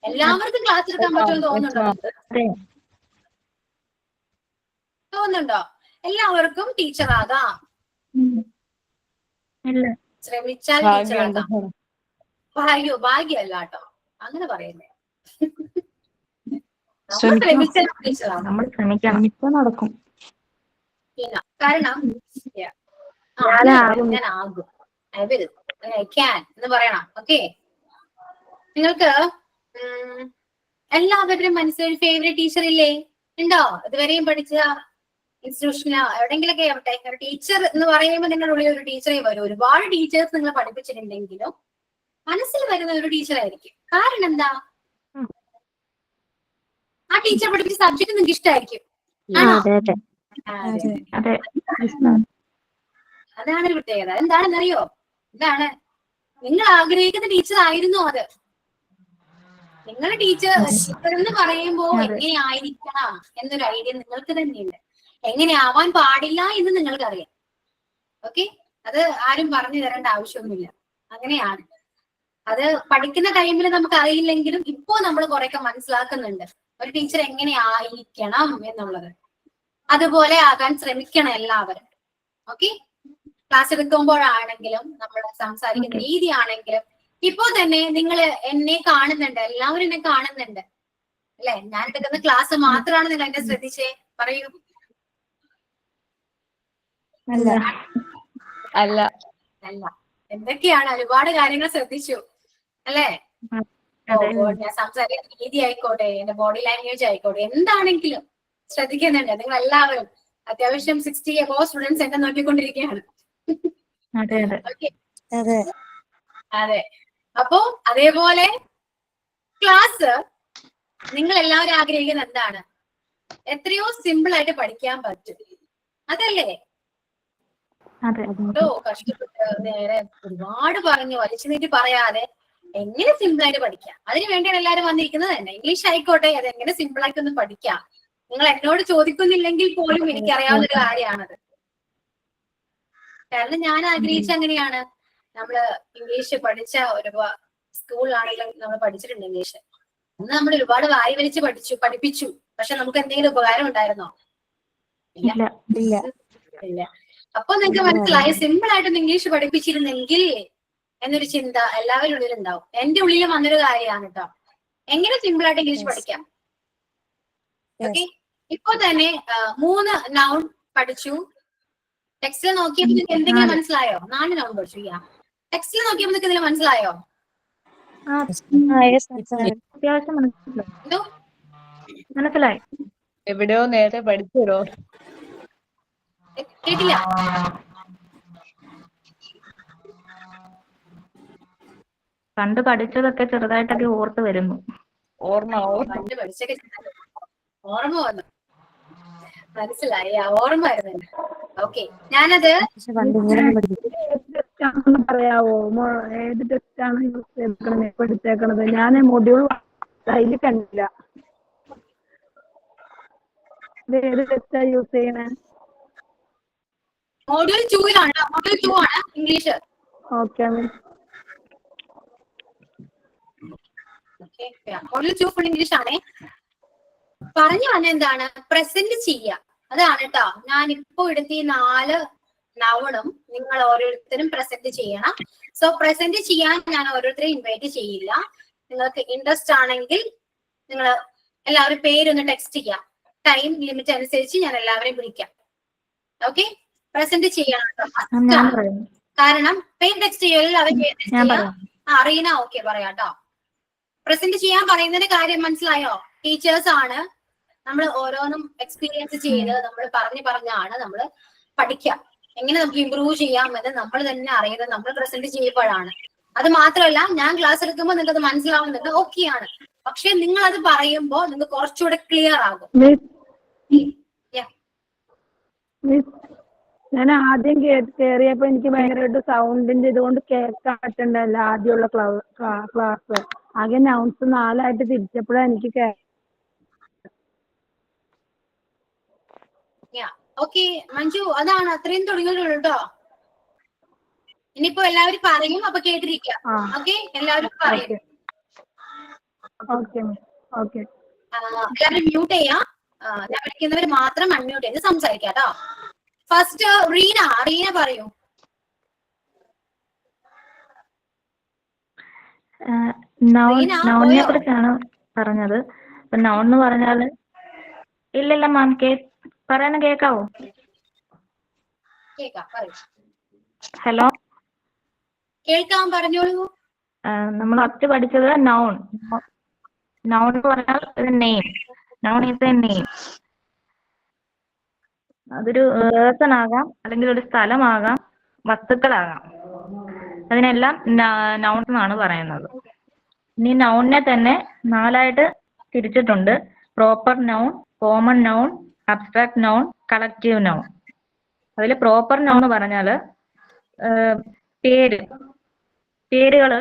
എല്ലാവർക്കും ക്ലാസ് എടുക്കാൻ പറ്റുമെന്ന് തോന്നുന്നുണ്ടോ? എല്ലാവർക്കും ടീച്ചർ ആകാം. ശ്രമിച്ചാൽ ടീച്ചർ ആകാം. ഭാഗ്യമല്ല കേട്ടോ, അങ്ങനെ പറയുന്നേ. ശ്രമിച്ചാൽ ടീച്ചർ ആകാം. നമ്മൾ ശ്രമിക്കണം, ഇപ്പൊ നടക്കും. പിന്നെ കാരണം ഞാൻ ആകും, ഐ വിൽ, ഐ ക്യാൻ എന്ന് പറയണം. ഓക്കെ, നിങ്ങൾക്ക് എല്ലാവരുടെയും മനസ്സിലൊരു ഫേവറേറ്റ് ടീച്ചർ ഇല്ലേ? ഉണ്ടോ? ഇതുവരെയും പഠിച്ച ഇൻസ്റ്റിറ്റ്യൂഷനിലോ എവിടെയെങ്കിലൊക്കെ ആവട്ടെ, ഒരു ടീച്ചർ എന്ന് പറയുമ്പോൾ നിങ്ങളുടെ ഉള്ളിൽ ഒരു ടീച്ചറേ വരും. ഒരുപാട് ടീച്ചേഴ്സ് നിങ്ങൾ പഠിപ്പിച്ചിട്ടുണ്ടെങ്കിലും മനസ്സിൽ വരുന്ന ഒരു ടീച്ചർ ആയിരിക്കും. കാരണം എന്താ? ആ ടീച്ചർ പഠിപ്പിച്ച സബ്ജക്ട് നിങ്ങൾക്ക് ഇഷ്ടമായിരിക്കും. അതാണ് ഒരു പ്രത്യേകത. എന്താണെന്നറിയോ? എന്താണ്? നിങ്ങൾ ആഗ്രഹിക്കുന്ന ടീച്ചർ ആയിരുന്നു അത്. നിങ്ങളുടെ ടീച്ചർ എന്ന് പറയുമ്പോ എങ്ങനെയായിരിക്കണം എന്നൊരു ഐഡിയ നിങ്ങൾക്ക് തന്നെയുണ്ട്. എങ്ങനെ ആവാൻ പാടില്ല എന്ന് നിങ്ങൾക്കറിയാം. ഓക്കെ, അത് ആരും പറഞ്ഞു തരേണ്ട ആവശ്യമൊന്നുമില്ല. അങ്ങനെയാണ്. അത് പഠിക്കുന്ന ടൈമിൽ നമുക്ക് അറിയില്ലെങ്കിലും ഇപ്പോ നമ്മൾ കുറെയൊക്കെ മനസ്സിലാക്കുന്നുണ്ട് ഒരു ടീച്ചർ എങ്ങനെ ആയിരിക്കണം എന്നുള്ളത്. അതുപോലെ ആകാൻ ശ്രമിക്കണം എല്ലാവരും. ഓക്കെ, ക്ലാസ് എടുക്കുമ്പോഴാണെങ്കിലും നമ്മൾ സംസാരിക്കുന്ന രീതി ആണെങ്കിലും ഇപ്പോ തന്നെ നിങ്ങൾ എന്നെ കാണുന്നുണ്ട്, എല്ലാവരും എന്നെ കാണുന്നുണ്ട് അല്ലെ? ഞാൻ എടുക്കുന്ന ക്ലാസ് മാത്രമാണ് നിങ്ങൾ എന്നെ ശ്രദ്ധിച്ചേ? പറയൂ. അല്ല. എന്തൊക്കെയാണ്? ഒരുപാട് കാര്യങ്ങൾ ശ്രദ്ധിച്ചു അല്ലേ? ഞാൻ സംസാരിക്കുന്ന രീതി ആയിക്കോട്ടെ, എന്റെ ബോഡി ലാംഗ്വേജ് ആയിക്കോട്ടെ, എന്താണെങ്കിലും ശ്രദ്ധിക്കുന്നുണ്ട്. നിങ്ങൾ എല്ലാവരും അത്യാവശ്യം 60 above സ്റ്റുഡൻസ് എന്നെ നോക്കിക്കൊണ്ടിരിക്കുകയാണ്. അതെ. അപ്പോ അതേപോലെ ക്ലാസ് നിങ്ങൾ എല്ലാവരും ആഗ്രഹിക്കുന്നത് എന്താണ്? എത്രയോ സിമ്പിൾ ആയിട്ട് പഠിക്കാൻ പറ്റും, അതല്ലേ? കഷ്ടപ്പെട്ട് നേരെ ഒരുപാട് പറഞ്ഞു വലിച്ചു നീട്ടി പറയാതെ എങ്ങനെ സിമ്പിൾ ആയിട്ട് പഠിക്കാം, അതിന് വേണ്ടിയാണ് എല്ലാവരും വന്നിരിക്കുന്നത് തന്നെ. ഇംഗ്ലീഷ് ആയിക്കോട്ടെ, അത് എങ്ങനെ സിമ്പിൾ ആയിട്ട് ഒന്ന് പഠിക്കാം. നിങ്ങൾ എന്നോട് ചോദിക്കുന്നില്ലെങ്കിൽ പോലും എനിക്കറിയാവുന്ന ഒരു കാര്യമാണത്. കാരണം ഞാൻ ആഗ്രഹിച്ച അങ്ങനെയാണ്. നമ്മള് ഇംഗ്ലീഷ് പഠിച്ച ഒരു സ്കൂളിലാണെങ്കിലും നമ്മൾ പഠിച്ചിട്ടുണ്ട് ഇംഗ്ലീഷ്. അന്ന് നമ്മൾ ഒരുപാട് വാരി വലിച്ച് പഠിപ്പിച്ചു. പക്ഷെ നമുക്ക് എന്തെങ്കിലും ഉപകാരം ഉണ്ടായിരുന്നോ? ഇല്ല. അപ്പൊ നിങ്ങൾക്ക് മനസ്സിലായി സിമ്പിൾ ആയിട്ടൊന്ന് ഇംഗ്ലീഷ് പഠിപ്പിച്ചിരുന്നെങ്കിൽ എന്നൊരു ചിന്ത എല്ലാവരുടെ ഉള്ളിൽ ഉണ്ടാവും. എന്റെ ഉള്ളിൽ വന്നൊരു കാര്യമാണ് കേട്ടോ, എങ്ങനെ സിമ്പിൾ ആയിട്ട് ഇംഗ്ലീഷ് പഠിക്കാം. ഓക്കെ, ഇപ്പൊ തന്നെ 3 നൗൺ പഠിച്ചു. ടെക്സ്റ്റിൽ നോക്കിയപ്പോ നിങ്ങൾക്ക് എന്തെങ്കിലും മനസ്സിലായോ? 4 നൗൺ പഠിച്ചു. ടെക്സ്റ്റിൽ നോക്കിയപ്പോ നിങ്ങൾക്ക് എന്തെങ്കിലും മനസ്സിലായോ? മനസ്സിലായി. എവിടെയോ നേരത്തെ പഠിച്ചോ? കേട്ടില്ല. പണ്ട് പഠിച്ചതൊക്കെ ചെറുതായിട്ടൊക്കെ ഓർത്ത് വരുന്നു. പണ്ട് പഠിച്ചൊക്കെ ഓർമ്മ വന്നു. മനസ്സിലായി, ഓർമ്മ വരുന്നുണ്ട്. ഓക്കെ, ഞാനത് പറയാവോ? ഏത് ടെസ്റ്റ് ആണ് പഠിച്ചേക്കണത്? ഞാൻ മൊഡ്യൂൾ അതിൽ കണ്ടില്ല. ഏത് ടെസ്റ്റാ യൂസ് ചെയ്യണേ? മോഡ്യൂൾ 2 മോഡ്യൂൾ 2 ആണ് English. Okay, module 2 full English ആണേ. പറഞ്ഞു വന്ന എന്താണ്? പ്രസന്റ് ചെയ്യുക. അതാണ് കേട്ടോ ഞാൻ ഇപ്പൊ എടുത്ത ഈ 4 നൗണും നിങ്ങൾ ഓരോരുത്തരും പ്രസന്റ് ചെയ്യണം. സോ പ്രസന്റ് ചെയ്യാൻ ഞാൻ ഓരോരുത്തരെയും ഇൻവൈറ്റ് ചെയ്യില്ല. നിങ്ങൾക്ക് ഇൻട്രസ്റ്റ് ആണെങ്കിൽ നിങ്ങൾ എല്ലാവരും പേരൊന്ന് ടെക്സ്റ്റ് ചെയ്യാം. ടൈം ലിമിറ്റ് അനുസരിച്ച് ഞാൻ എല്ലാവരെയും വിളിക്കാം. ഓക്കെ, പ്രസന്റ് ചെയ്യണം കേട്ടോ. ഞാൻ പറയാം. കാരണം പേര് ടെക്സ്റ്റ് ചെയ്യും, എല്ലാവരും പേര് ടെക്സ്റ്റ് ഞാൻ ചെയ്യാം. പറയാം. അറിയണ ഓക്കെ പറയാട്ടോ. പ്രസന്റ് ചെയ്യാൻ പറയുന്നതിന്റെ കാര്യം മനസ്സിലായോ? ടീച്ചേഴ്സ് ആണ്, നമ്മൾ ഓരോന്നും എക്സ്പീരിയൻസ് ചെയ്ത് നമ്മൾ പറഞ്ഞാണ് നമ്മൾ പഠിക്കുക. എങ്ങനെ നമുക്ക് ഇമ്പ്രൂവ് ചെയ്യാമെന്ന് നമ്മൾ തന്നെ അറിയുന്നത് നമ്മൾ പ്രസന്റ് ചെയ്യുമ്പോഴാണ്. അത് മാത്രമല്ല, ഞാൻ ക്ലാസ് എടുക്കുമ്പോൾ നിങ്ങൾക്ക് അത് മനസ്സിലാവുന്നുണ്ട്, ഓക്കെയാണ്. പക്ഷെ നിങ്ങൾ അത് പറയുമ്പോൾ നിങ്ങൾക്ക് കുറച്ചുകൂടെ ക്ലിയർ ആകും. ഞാൻ ആദ്യം കേറിയപ്പോ എനിക്ക് ഭയങ്കരമായിട്ട് സൗണ്ടിന്റെ ഇതുകൊണ്ട് കേൾക്കാൻ പറ്റണ്ടല്ല. ആദ്യമുള്ള ക്ലാസ് ആകെ നൗൺസ് 4 തിരിച്ചപ്പോഴാണ് എനിക്ക് ഓക്കെ മഞ്ജു, അതാണ് അത്രയും തുടങ്ങിയിട്ടുള്ളൂ കേട്ടോ. ഇനിയിപ്പോ എല്ലാവരും പറയും, അപ്പൊ കേട്ടിരിക്കുക. ഓക്കെ, എല്ലാവരും പറയും. എല്ലാവരും മ്യൂട്ട് ചെയ്യാം. ഞാൻ വിളിക്കുന്നവർ മാത്രം അൺമ്യൂട്ട് ചെയ്ത് സംസാരിക്കാം കേട്ടോ. ഫസ്റ്റ് റീന പറയൂ. നൗണിനെ കുറിച്ചാണ് പറഞ്ഞത്. അപ്പൊ നൗൺ എന്ന് പറഞ്ഞാല് ഇല്ലല്ല മാം, പറയുന്ന കേക്കാവോ? ഹലോ, കേൾക്കാം, പറഞ്ഞോളൂ. നമ്മൾ ഫസ്റ്റ് പഠിച്ചത് നൗൺ. നൗൺ എന്ന് പറഞ്ഞാൽ ഒരു name. Noun is a name. അതൊരു പേഴ്സൺ ആകാം, അല്ലെങ്കിൽ ഒരു സ്ഥലമാകാം, വസ്തുക്കളാകാം. അതിനെല്ലാം നൗൺ എന്നാണ് പറയുന്നത്. ഇനി നൗണിനെ തന്നെ 4 തിരിച്ചിട്ടുണ്ട്. Proper noun, common noun, abstract noun, collective noun. അതിൽ പ്രോപ്പർ നൗൺ എന്ന് പറഞ്ഞാല് പേരുകൾ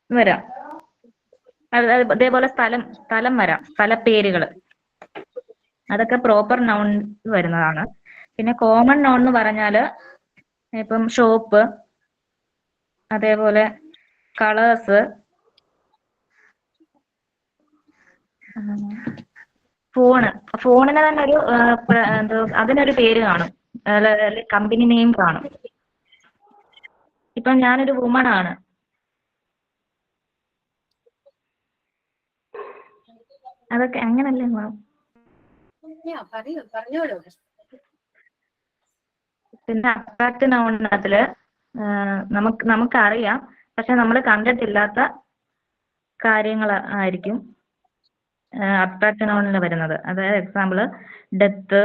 വരാം. അതേപോലെ സ്ഥലം വരാം, സ്ഥലപ്പേരുകൾ. അതൊക്കെ പ്രോപ്പർ നൗൺ വരുന്നതാണ്. പിന്നെ കോമൺ നൗൺ എന്ന് പറഞ്ഞാല് ഇപ്പം ഷോപ്പ്, അതേപോലെ കളേഴ്സ്, ഫോണിന് തന്നെ ഒരു അതിനൊരു പേര് കാണും, കമ്പനി നെയിം കാണും. ഇപ്പൊ ഞാനൊരു വുമൺ ആണ്. അതൊക്കെ അങ്ങനല്ലേ മാം? പിന്നെ അബ്സ്ട്രാക്ട് നൗണിനകത്തില് നമുക്കറിയാം, പക്ഷെ നമ്മൾ കണ്ടിട്ടില്ലാത്ത കാര്യങ്ങൾ ആയിരിക്കും അബ്സ്ട്രാക്ട് നൗണിൽ വരുന്നത്. അതായത് എക്സാമ്പിള് ഡെത്ത്,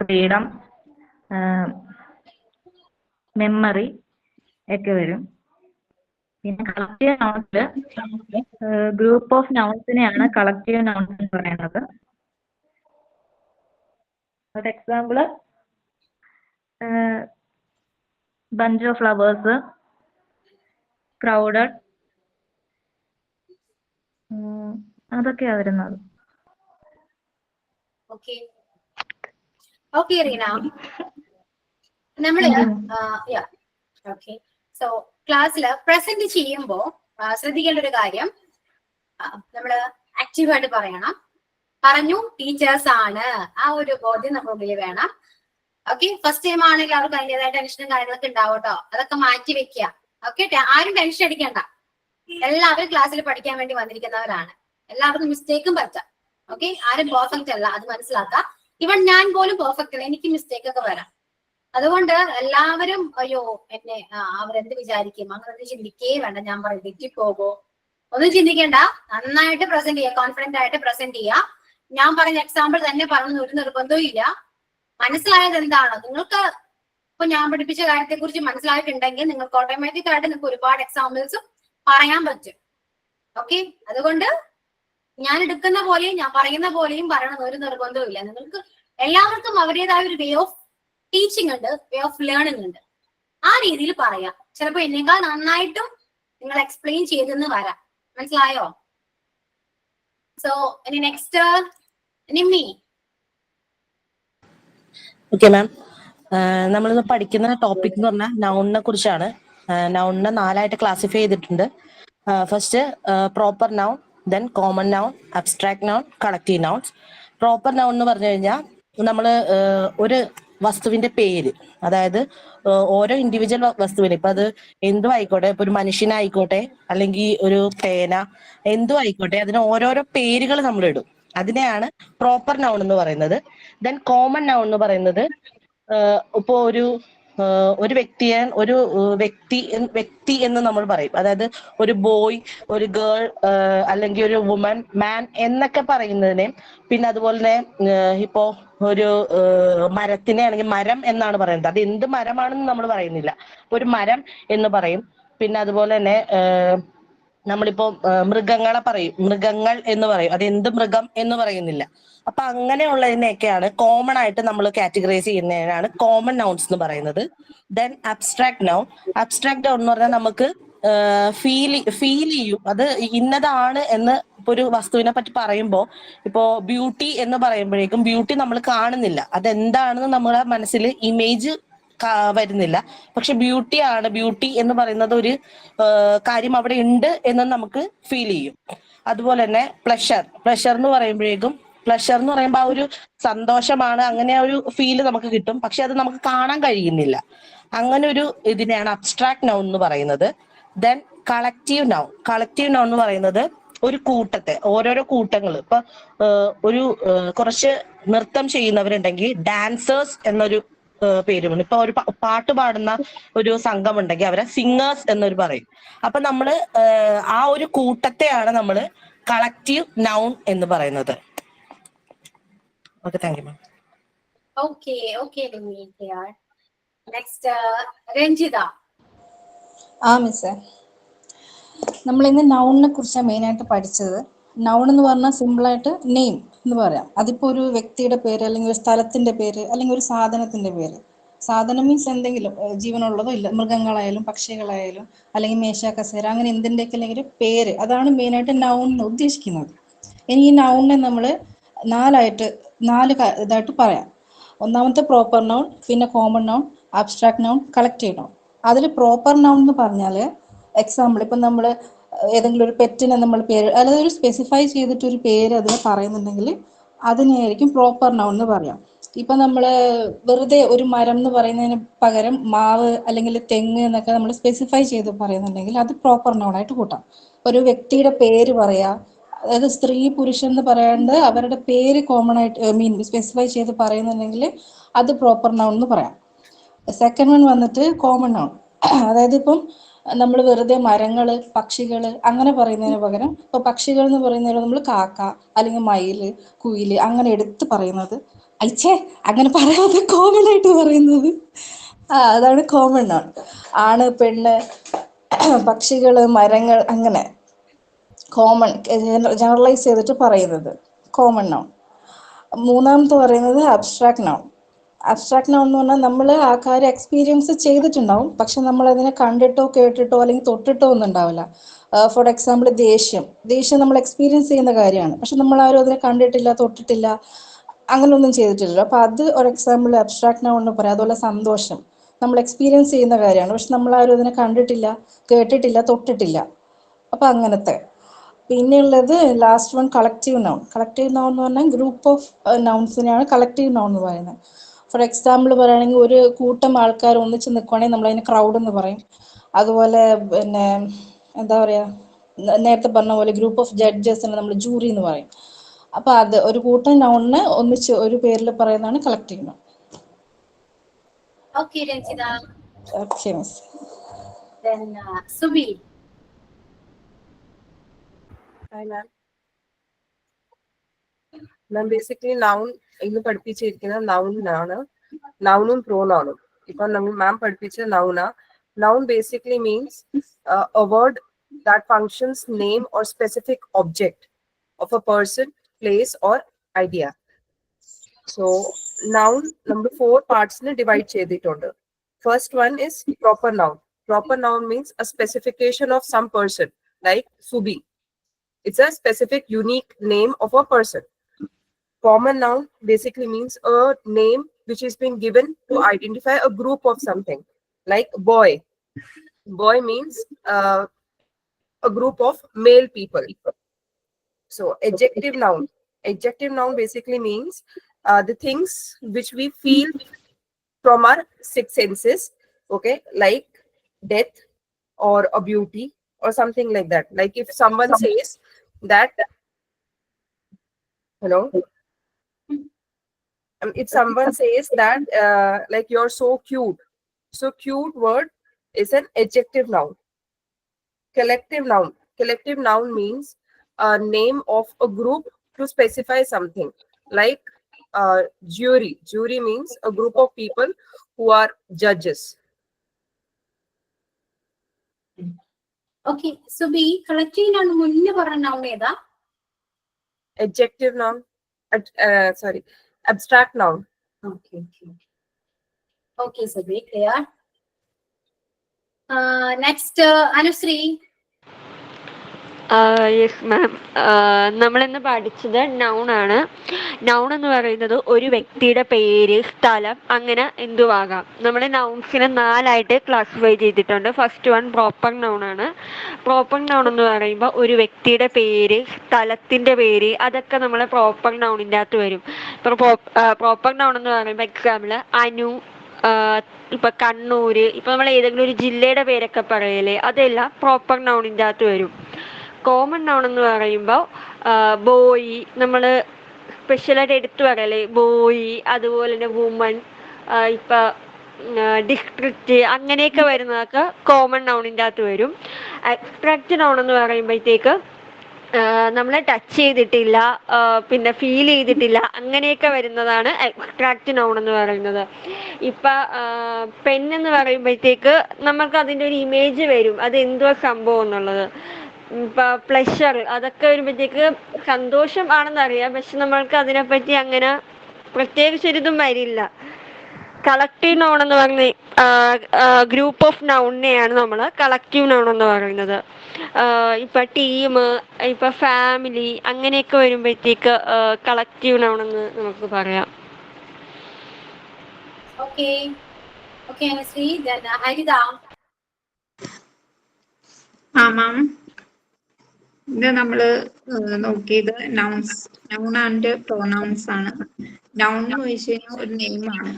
ഫ്രീഡം, മെമ്മറി ഒക്കെ വരും. പിന്നെ കളക്റ്റീവ് നൗൺസില് ഗ്രൂപ്പ് ഓഫ് നൗൺസിനെയാണ് കളക്റ്റീവ് നൗൺസ് എന്ന് പറയുന്നത്. അത് example bunch of flowers, crowded, അതൊക്കെയാ വരുന്നത്. ഓക്കെ റീന, നമ്മള് ഓക്കെ. സോ ക്ലാസ്സില് പ്രസന്റ് ചെയ്യുമ്പോ ശ്രദ്ധിക്കേണ്ട ഒരു കാര്യം, നമ്മള് ആക്റ്റീവായിട്ട് പറയണം. പറഞ്ഞു ടീച്ചേഴ്സ് ആണ്, ആ ഒരു ബോധ്യം നമ്മുടെ ഉള്ളിൽ വേണം. ഓക്കെ, ഫസ്റ്റ് ടൈം ആണെങ്കിൽ അവർക്ക് അതിൻ്റെതായ ടെൻഷനും കാര്യങ്ങളൊക്കെ ഉണ്ടാവും കേട്ടോ. അതൊക്കെ മാറ്റി വെക്കുക. ഓക്കെ, ആരും ടെൻഷൻ അടിക്കണ്ട. എല്ലാവരും ക്ലാസ്സിൽ പഠിക്കാൻ വേണ്ടി വന്നിരിക്കുന്നവരാണ്. എല്ലാവർക്കും മിസ്റ്റേക്കും പറ്റാം. ഓക്കെ, ആരും പെർഫെക്റ്റ് അല്ല, അത് മനസ്സിലാക്കാം. ഇവൻ ഞാൻ പോലും പെർഫെക്റ്റ് അല്ല, എനിക്ക് മിസ്റ്റേക്ക് ഒക്കെ വരാം. അതുകൊണ്ട് എല്ലാവരും അയ്യോ എന്നെ അവരെന്ത് വിചാരിക്കും അങ്ങനെ ചിന്തിക്കേ വേണ്ട. ഞാൻ പറയും തെറ്റിപ്പോകോ, ഒന്നും ചിന്തിക്കേണ്ട. നന്നായിട്ട് പ്രസന്റ് ചെയ്യുക, കോൺഫിഡന്റ് ആയിട്ട് പ്രസന്റ് ചെയ്യുക. ഞാൻ പറയുന്ന എക്സാമ്പിൾ തന്നെ പറഞ്ഞു ഒരു നിർബന്ധവും ഇല്ല. മനസ്സിലായത് എന്താണോ നിങ്ങൾക്ക്, ഇപ്പൊ ഞാൻ പഠിപ്പിച്ച കാര്യത്തെ കുറിച്ച് മനസ്സിലായിട്ടുണ്ടെങ്കിൽ നിങ്ങൾക്ക് ഓട്ടോമാറ്റിക് ആയിട്ട് നിങ്ങൾക്ക് ഒരുപാട് എക്സാമ്പിൾസും പറയാൻ പറ്റും. ഓക്കെ, അതുകൊണ്ട് ഞാൻ എടുക്കുന്ന പോലെയും ഞാൻ പറയുന്ന പോലെയും പറയണമെന്ന് ഒരു നിർബന്ധവും ഇല്ല. നിങ്ങൾക്ക് എല്ലാവർക്കും അവരുടേതായ ഒരു വേ ഓഫ് ടീച്ചിങ് ഉണ്ട്, വേ ഓഫ് ലേണിംഗ് ഉണ്ട്. ആ രീതിയിൽ പറയാം. ചിലപ്പോ എന്നേക്കാൾ നന്നായിട്ടും നിങ്ങൾ എക്സ്പ്ലെയിൻ ചെയ്തെന്ന് വരാം. മനസ്സിലായോ? സോ ഇനി നെക്സ്റ്റ് നിമ്മി. ഓക്കെ മാം, നമ്മളിന്ന് പഠിക്കുന്ന ടോപ്പിക് എന്ന് പറഞ്ഞാൽ നൗണിനെ കുറിച്ചാണ്. നൗണിനെ 4 ക്ലാസിഫൈ ചെയ്തിട്ടുണ്ട്. First proper noun, then common noun, abstract noun, collective nouns. Proper noun എന്ന് പറഞ്ഞു കഴിഞ്ഞാൽ നമ്മൾ ഒരു വസ്തുവിന്റെ പേര്. അതായത് ഓരോ ഇൻഡിവിജ്വൽ വസ്തുവിന്, ഇപ്പൊ അത് എന്തും ആയിക്കോട്ടെ, ഇപ്പൊ ഒരു മനുഷ്യനായിക്കോട്ടെ അല്ലെങ്കിൽ ഒരു പേന, എന്തും ആയിക്കോട്ടെ, അതിന് ഓരോരോ പേരുകൾ നമ്മൾ ഇടും. അതിനെയാണ് പ്രോപ്പർ നൗൺ എന്ന് പറയുന്നത്. ദെൻ കോമൺ നൗൺ എന്ന് പറയുന്നത് ഇപ്പോ ഒരു വ്യക്തിയെ വ്യക്തി എന്ന് നമ്മൾ പറയും. അതായത് ഒരു ബോയ്, ഒരു ഗേൾ, അല്ലെങ്കിൽ ഒരു വുമൻ, മാൻ എന്നൊക്കെ പറയുന്നതിനെ, പിന്നെ അതുപോലെ തന്നെ ഇപ്പോ ഒരു മരത്തിനെ ആണെങ്കിൽ മരം എന്നാണ് പറയുന്നത്. അത് എന്ത് മരമാണെന്ന് നമ്മൾ പറയുന്നില്ല, ഒരു മരം എന്ന് പറയും. പിന്നെ അതുപോലെ തന്നെ നമ്മളിപ്പോ മൃഗങ്ങളെ പറയും, മൃഗങ്ങൾ എന്ന് പറയും. അത് എന്ത് മൃഗം എന്ന് പറയുന്നില്ല. അപ്പൊ അങ്ങനെയുള്ളതിനെയൊക്കെയാണ് കോമൺ ആയിട്ട് നമ്മൾ കാറ്റഗറൈസ് ചെയ്യുന്നതിനാണ് കോമൺ നൗൺസ് എന്ന് പറയുന്നത്. Then abstract noun. Abstract noun എന്ന് പറഞ്ഞാൽ നമുക്ക് ഫീൽ ചെയ്യും, അത് ഇന്നതാണ് എന്ന്. ഇപ്പൊ ഒരു വസ്തുവിനെ പറ്റി പറയുമ്പോൾ, ഇപ്പോ ബ്യൂട്ടി എന്ന് പറയുമ്പോഴേക്കും ബ്യൂട്ടി നമ്മൾ കാണുന്നില്ല, അതെന്താണെന്ന് നമ്മുടെ മനസ്സിൽ ഇമേജ് വരുന്നില്ല. പക്ഷെ ബ്യൂട്ടി എന്ന് പറയുന്നത് ഒരു കാര്യം അവിടെ ഉണ്ട് എന്ന് നമുക്ക് ഫീൽ ചെയ്യും. അതുപോലെ തന്നെ പ്ലഷർ എന്ന് പറയുമ്പോഴേക്കും, പ്ലഷർ എന്ന് പറയുമ്പോൾ ആ ഒരു സന്തോഷമാണ്, അങ്ങനെ ഒരു ഫീല് നമുക്ക് കിട്ടും. പക്ഷെ അത് നമുക്ക് കാണാൻ കഴിയുന്നില്ല. അങ്ങനെ ഒരു ഇതിനെയാണ് അബ്സ്ട്രാക്ട് നൗൺ എന്ന് പറയുന്നത്. ദെൻ കളക്റ്റീവ് നൗൺ എന്ന് പറയുന്നത് ഒരു കൂട്ടത്തെ, ഓരോരോ കൂട്ടങ്ങൾ. ഇപ്പൊ ഒരു കുറച്ച് നൃത്തം ചെയ്യുന്നവരുണ്ടെങ്കിൽ ഡാൻസേഴ്സ് എന്നൊരു പേരുമുണ്ട്. ഇപ്പൊ ഒരു പാട്ട് പാടുന്ന ഒരു സംഘം ഉണ്ടെങ്കിൽ അവരെ സിംഗേഴ്സ് എന്നൊരു പറയും. അപ്പൊ നമ്മള് ആ ഒരു കൂട്ടത്തെയാണ് നമ്മള് കളക്റ്റീവ് നൗൺ എന്ന് പറയുന്നത്. Okay, thank you ma'am. Okay next Ranjitha. മിസ്സേ, നമ്മളിന്ന് നൗണിനെ കുറിച്ചാണ് മെയിനായിട്ട് പഠിച്ചത്. നൗൺ എന്ന് പറഞ്ഞാൽ സിമ്പിളായിട്ട് നെയിം എന്ന് പറയാം. അതിപ്പോൾ ഒരു വ്യക്തിയുടെ പേര്, അല്ലെങ്കിൽ ഒരു സ്ഥലത്തിന്റെ പേര്, അല്ലെങ്കിൽ ഒരു സാധനത്തിന്റെ പേര്. സാധനം മീൻസ് എന്തെങ്കിലും ജീവനുള്ളതോ ഇല്ല, മൃഗങ്ങളായാലും പക്ഷികളായാലും അല്ലെങ്കിൽ മേശ, കസേര, അങ്ങനെ എന്തിൻ്റെയൊക്കെ അല്ലെങ്കിൽ പേര്. അതാണ് മെയിനായിട്ട് നൗണിന് ഉദ്ദേശിക്കുന്നത്. ഇനി ഈ നൗണിനെ നമ്മൾ നാല് ഇതായിട്ട് പറയാം. ഒന്നാമത്തെ പ്രോപ്പർ നൗൺ, പിന്നെ common noun, abstract noun, collective noun. അതിൽ പ്രോപ്പർ നൗൺ എന്ന് പറഞ്ഞാൽ, എക്സാമ്പിൾ ഇപ്പം നമ്മൾ ഏതെങ്കിലും ഒരു പെറ്റിനെ നമ്മൾ പേര്, അതായത് ഒരു സ്പെസിഫൈ ചെയ്തിട്ട് ഒരു പേര് അതിന് പറയുന്നുണ്ടെങ്കിൽ അതിനെയായിരിക്കും പ്രോപ്പർ നൗൺ എന്ന് പറയാം. ഇപ്പം നമ്മൾ വെറുതെ ഒരു മരം എന്ന് പറയുന്നതിന് പകരം മാവ് അല്ലെങ്കിൽ തെങ്ങ് എന്നൊക്കെ നമ്മൾ സ്പെസിഫൈ ചെയ്ത് പറയുന്നുണ്ടെങ്കിൽ അത് പ്രോപ്പർ നൗൺ ആയിട്ട് കൂട്ടാം. ഒരു വ്യക്തിയുടെ പേര് പറയാം, അതായത് സ്ത്രീ പുരുഷൻ എന്ന് പറയാണ്ട് അവരുടെ പേര് കോമൺ ആയിട്ട് സ്പെസിഫൈ ചെയ്ത് പറയുന്നുണ്ടെങ്കിൽ അത് പ്രോപ്പർ നൗൺ എന്ന് പറയാം. സെക്കൻഡ് വൺ വന്നിട്ട് കോമൺ നൗൺ. അതായത് ഇപ്പം നമ്മൾ വെറുതെ മരങ്ങള്, പക്ഷികള് അങ്ങനെ പറയുന്നതിന് പകരം ഇപ്പൊ പക്ഷികൾ എന്ന് പറയുന്നതിന് നമ്മൾ കാക്ക അല്ലെങ്കിൽ മയില്, കുയില് അങ്ങനെ എടുത്ത് പറയുന്നത്, അങ്ങനെ പറയാതെ കോമൺ ആയിട്ട് പറയുന്നത് അതാണ് കോമൺ നൗൺ. ആണ്, പെണ്ണ്, പക്ഷികള്, മരങ്ങൾ, അങ്ങനെ കോമൺ ജനറലൈസ് ചെയ്തിട്ട് പറയുന്നത് കോമൺ നൗൺ. മൂന്നാമത്തെ പറയുന്നത് അബ്സ്ട്രാക്ട് നൗൺ. അബ്സ്ട്രാക്ട് നൗൺ എന്ന് പറഞ്ഞാൽ നമ്മൾ ആ കാര്യം എക്സ്പീരിയൻസ് ചെയ്തിട്ടുണ്ടാവും, പക്ഷെ നമ്മൾ അതിനെ കണ്ടിട്ടോ കേട്ടിട്ടോ അല്ലെങ്കിൽ തൊട്ടിട്ടോ ഒന്നും ഉണ്ടാവില്ല. ഫോർ എക്സാമ്പിൾ ദേഷ്യം നമ്മൾ എക്സ്പീരിയൻസ് ചെയ്യുന്ന കാര്യമാണ്, പക്ഷെ നമ്മൾ ആരും അതിനെ കണ്ടിട്ടില്ല, തൊട്ടിട്ടില്ല, അങ്ങനെയൊന്നും ചെയ്തിട്ടില്ല. അപ്പൊ അത് ഒരു എക്സാമ്പിൾ അബ്സ്ട്രാക്ട് നൗൺ എന്ന് പറയാം. അതുപോലെ സന്തോഷം നമ്മൾ എക്സ്പീരിയൻസ് ചെയ്യുന്ന കാര്യമാണ്, പക്ഷെ നമ്മൾ ആരും അതിനെ കണ്ടിട്ടില്ല, കേട്ടിട്ടില്ല, തൊട്ടിട്ടില്ല. അപ്പൊ അങ്ങനത്തെ. പിന്നെയുള്ളത് last one collective noun. Collective noun എന്ന് പറഞ്ഞാൽ ഗ്രൂപ്പ് ഓഫ് നൗൺസിനെയാണ് കളക്റ്റീവ് നൗൺ എന്ന് പറയുന്നത്. ഫോർ എക്സാമ്പിൾ പറയുകയാണെങ്കിൽ ഒരു കൂട്ടം ആൾക്കാർ ഒന്നിച്ച് നിൽക്കുകയാണെങ്കിൽ നമ്മൾ അതിന് ക്രൗഡ് എന്ന് പറയും. അതുപോലെ പിന്നെ എന്താ പറയാ, നേരത്തെ പറഞ്ഞ പോലെ ഗ്രൂപ്പ് ഓഫ് ജഡ്ജസിനെ നമ്മൾ ജൂറി എന്ന് പറയും. അപ്പൊ അത് ഒരു കൂട്ടം നൗണിനെ ഒന്നിച്ച് ഒരു പേരിൽ പറയുന്നതാണ് collective noun. Okay Ranjitha. Okay miss. Then Subi. Hi ma'am. Ma'am, basically noun ഇന്ന് പഠിപ്പിച്ചിരിക്കുന്നത് നൗണിനാണ്, നൗണും പ്രോനൗണും. ഇപ്പൊ നമ്മൾ മാം പഠിപ്പിച്ച noun basically means a word that functions name or specific object of a person, place or idea. So noun number 4 parts ne divide cheyidittundu. First one is proper noun. Proper noun means a specification of some person, like Subi. It's a specific unique name of a person. Common noun basically means a name which is being given to identify a group of something, like boy. Boy means a group of male people. So adjective noun basically means the things which we feel from our six senses, okay, like death or a beauty or something like that. Like if someone says that, hello, if someone says that like you're so cute, so cute word is an adjective noun. Collective noun means a name of a group to specify something, like jury means a group of people who are judges. Okay, so B, collective noun മുന്നേ പറഞ്ഞ noun ഏതാ? Adjective noun, sorry, abstract noun. Okay, so B, clear. Next, Anusri. Yes ma'am, നമ്മളിന്ന് പഠിച്ചത് noun ആണ്. Noun എന്ന് പറയുന്നത് ഒരു വ്യക്തിയുടെ പേര്, സ്ഥലം, അങ്ങനെ എന്തുവാകാം. നമ്മൾ നൗൺസിനെ 4ആയിട്ട് ക്ലാസിഫൈ ചെയ്തിട്ടുണ്ട്. ഫസ്റ്റ് വൺ പ്രോപ്പർ നൗൺ ആണ്. പ്രോപ്പർ നൗൺ എന്ന് പറയുമ്പോൾ ഒരു വ്യക്തിയുടെ പേര്, സ്ഥലത്തിൻ്റെ പേര്, അതൊക്കെ നമ്മളെ പ്രോപ്പർ നൗണിൻ്റെ അകത്ത് വരും. ഇപ്പോൾ പ്രോപ്പർ നൗൺ എന്ന് പറയുമ്പോൾ എക്സാമ്പിൾ അനു, ഇപ്പം കണ്ണൂര്, ഇപ്പം നമ്മൾ ഏതെങ്കിലും ഒരു ജില്ലയുടെ പേരൊക്കെ പറയല്ലേ, അതെല്ലാം പ്രോപ്പർ നൗണിൻ്റെ അകത്ത് വരും. കോമൺ നൗൺ എന്ന് പറയുമ്പോൾ ബോയ്, നമ്മൾ സ്പെഷ്യലായിട്ട് എടുത്തു പറയല്ലേ, ബോയ്, അതുപോലെ തന്നെ വുമൺ, ഇപ്പം ഡിസ്ട്രിക്റ്റ്, അങ്ങനെയൊക്കെ വരുന്നതൊക്കെ കോമൺ നൗണിൻ്റെ അകത്ത് വരും. അബ്സ്ട്രാക്റ്റ് നൗൺ എന്ന് പറയുമ്പോഴത്തേക്ക് നമ്മൾ ടച്ച് ചെയ്തിട്ടില്ല, പിന്നെ ഫീൽ ചെയ്തിട്ടില്ല, അങ്ങനെയൊക്കെ വരുന്നതാണ് അബ്സ്ട്രാക്റ്റ് നൗൺ എന്ന് പറയുന്നത്. ഇപ്പം പെൻ എന്ന് പറയുമ്പോഴത്തേക്ക് നമുക്ക് അതിൻ്റെ ഒരു ഇമേജ് വരും, അത് എന്തുവാ സംഭവം എന്നുള്ളത്. ഇപ്പം പ്ലഷർ, അതൊക്കെ വരുമ്പോഴത്തേക്ക് സന്തോഷം ആണെന്നറിയാം, പക്ഷെ നമ്മൾക്ക് അതിനെപ്പറ്റി അങ്ങനെ പ്രത്യേകിച്ചൊരിതും വരില്ല. കളക്റ്റീവ് നൗൺ എന്ന് പറഞ്ഞ ഗ്രൂപ്പ് ഓഫ് നൗണിനെയാണ് നമ്മൾ കളക്റ്റീവ് നൗൺ എന്ന് പറയുന്നത്. ഇപ്പം ടീം, ഇപ്പം ഫാമിലി, അങ്ങനെയൊക്കെ വരുമ്പോഴത്തേക്ക് കളക്റ്റീവ് നൗൺ എന്ന് നമുക്ക് പറയാം. Okay, Anusri. Then Harida. മാം, ഇത് നമ്മള് നോക്കിയത് നൗൺ ആൻഡ് പ്രൊനൗൺസ് ആണ്. നൗൺ എന്ന് വെച്ച് കഴിഞ്ഞാൽ ഒരു നെയിം ആണ്.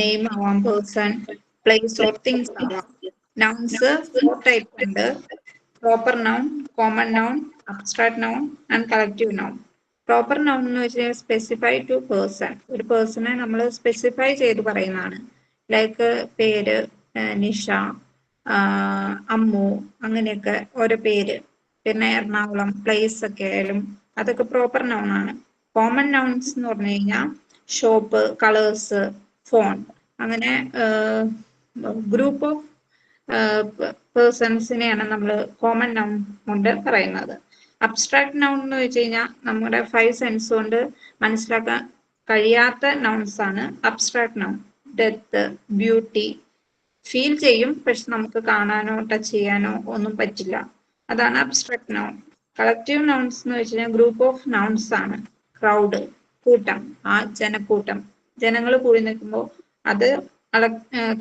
നെയിം ആവാം, പേഴ്സൺ, പ്ലേസ് ഓർ തിങ്സ് ആവാം. നൗൺസ് 4 ടൈപ്പ് ഉണ്ട്: proper noun, common noun, abstract noun and collective noun. Proper noun എന്ന് വെച്ചാൽ സ്പെസിഫൈ ടു പേഴ്സൺ, ഒരു പേഴ്സണെ നമ്മൾ സ്പെസിഫൈ ചെയ്ത് പറയുന്നതാണ്. ലൈക്ക് പേര്, നിഷ, അമ്മു, അങ്ങനെയൊക്കെ ഓരോ പേര്. പിന്നെ എറണാകുളം, പ്ലേസ് ഒക്കെ ആയാലും അതൊക്കെ പ്രോപ്പർ നൗൺ ആണ്. കോമൺ നൗൺസ് എന്ന് പറഞ്ഞു കഴിഞ്ഞാൽ ഷോപ്പ്, കളേഴ്സ്, ഫോൺ, അങ്ങനെ ഗ്രൂപ്പ് ഓഫ് പേഴ്സൺസിനെയാണ് നമ്മൾ കോമൺ നൗൺ കൊണ്ട് പറയുന്നത്. അബ്സ്ട്രാക്ട് നൗൺ എന്ന് വെച്ച് കഴിഞ്ഞാൽ നമ്മുടെ 5 സെൻസ് കൊണ്ട് മനസ്സിലാക്കാൻ കഴിയാത്ത നൗൺസ് ആണ് abstract noun. Death, beauty, feel ചെയ്യും, പക്ഷെ നമുക്ക് കാണാനോ ടച്ച് ചെയ്യാനോ ഒന്നും പറ്റില്ല, അതാണ് അബ്സ്ട്രാക്ട് നൗൺ. കളക്റ്റീവ് നൗൺസ് എന്ന് വെച്ച് കഴിഞ്ഞാൽ ഗ്രൂപ്പ് ഓഫ് നൗൺസ് ആണ്. ക്രൗഡ്, കൂട്ടം, ആ ജനക്കൂട്ടം, ജനങ്ങൾ കൂടി നിൽക്കുമ്പോൾ അത്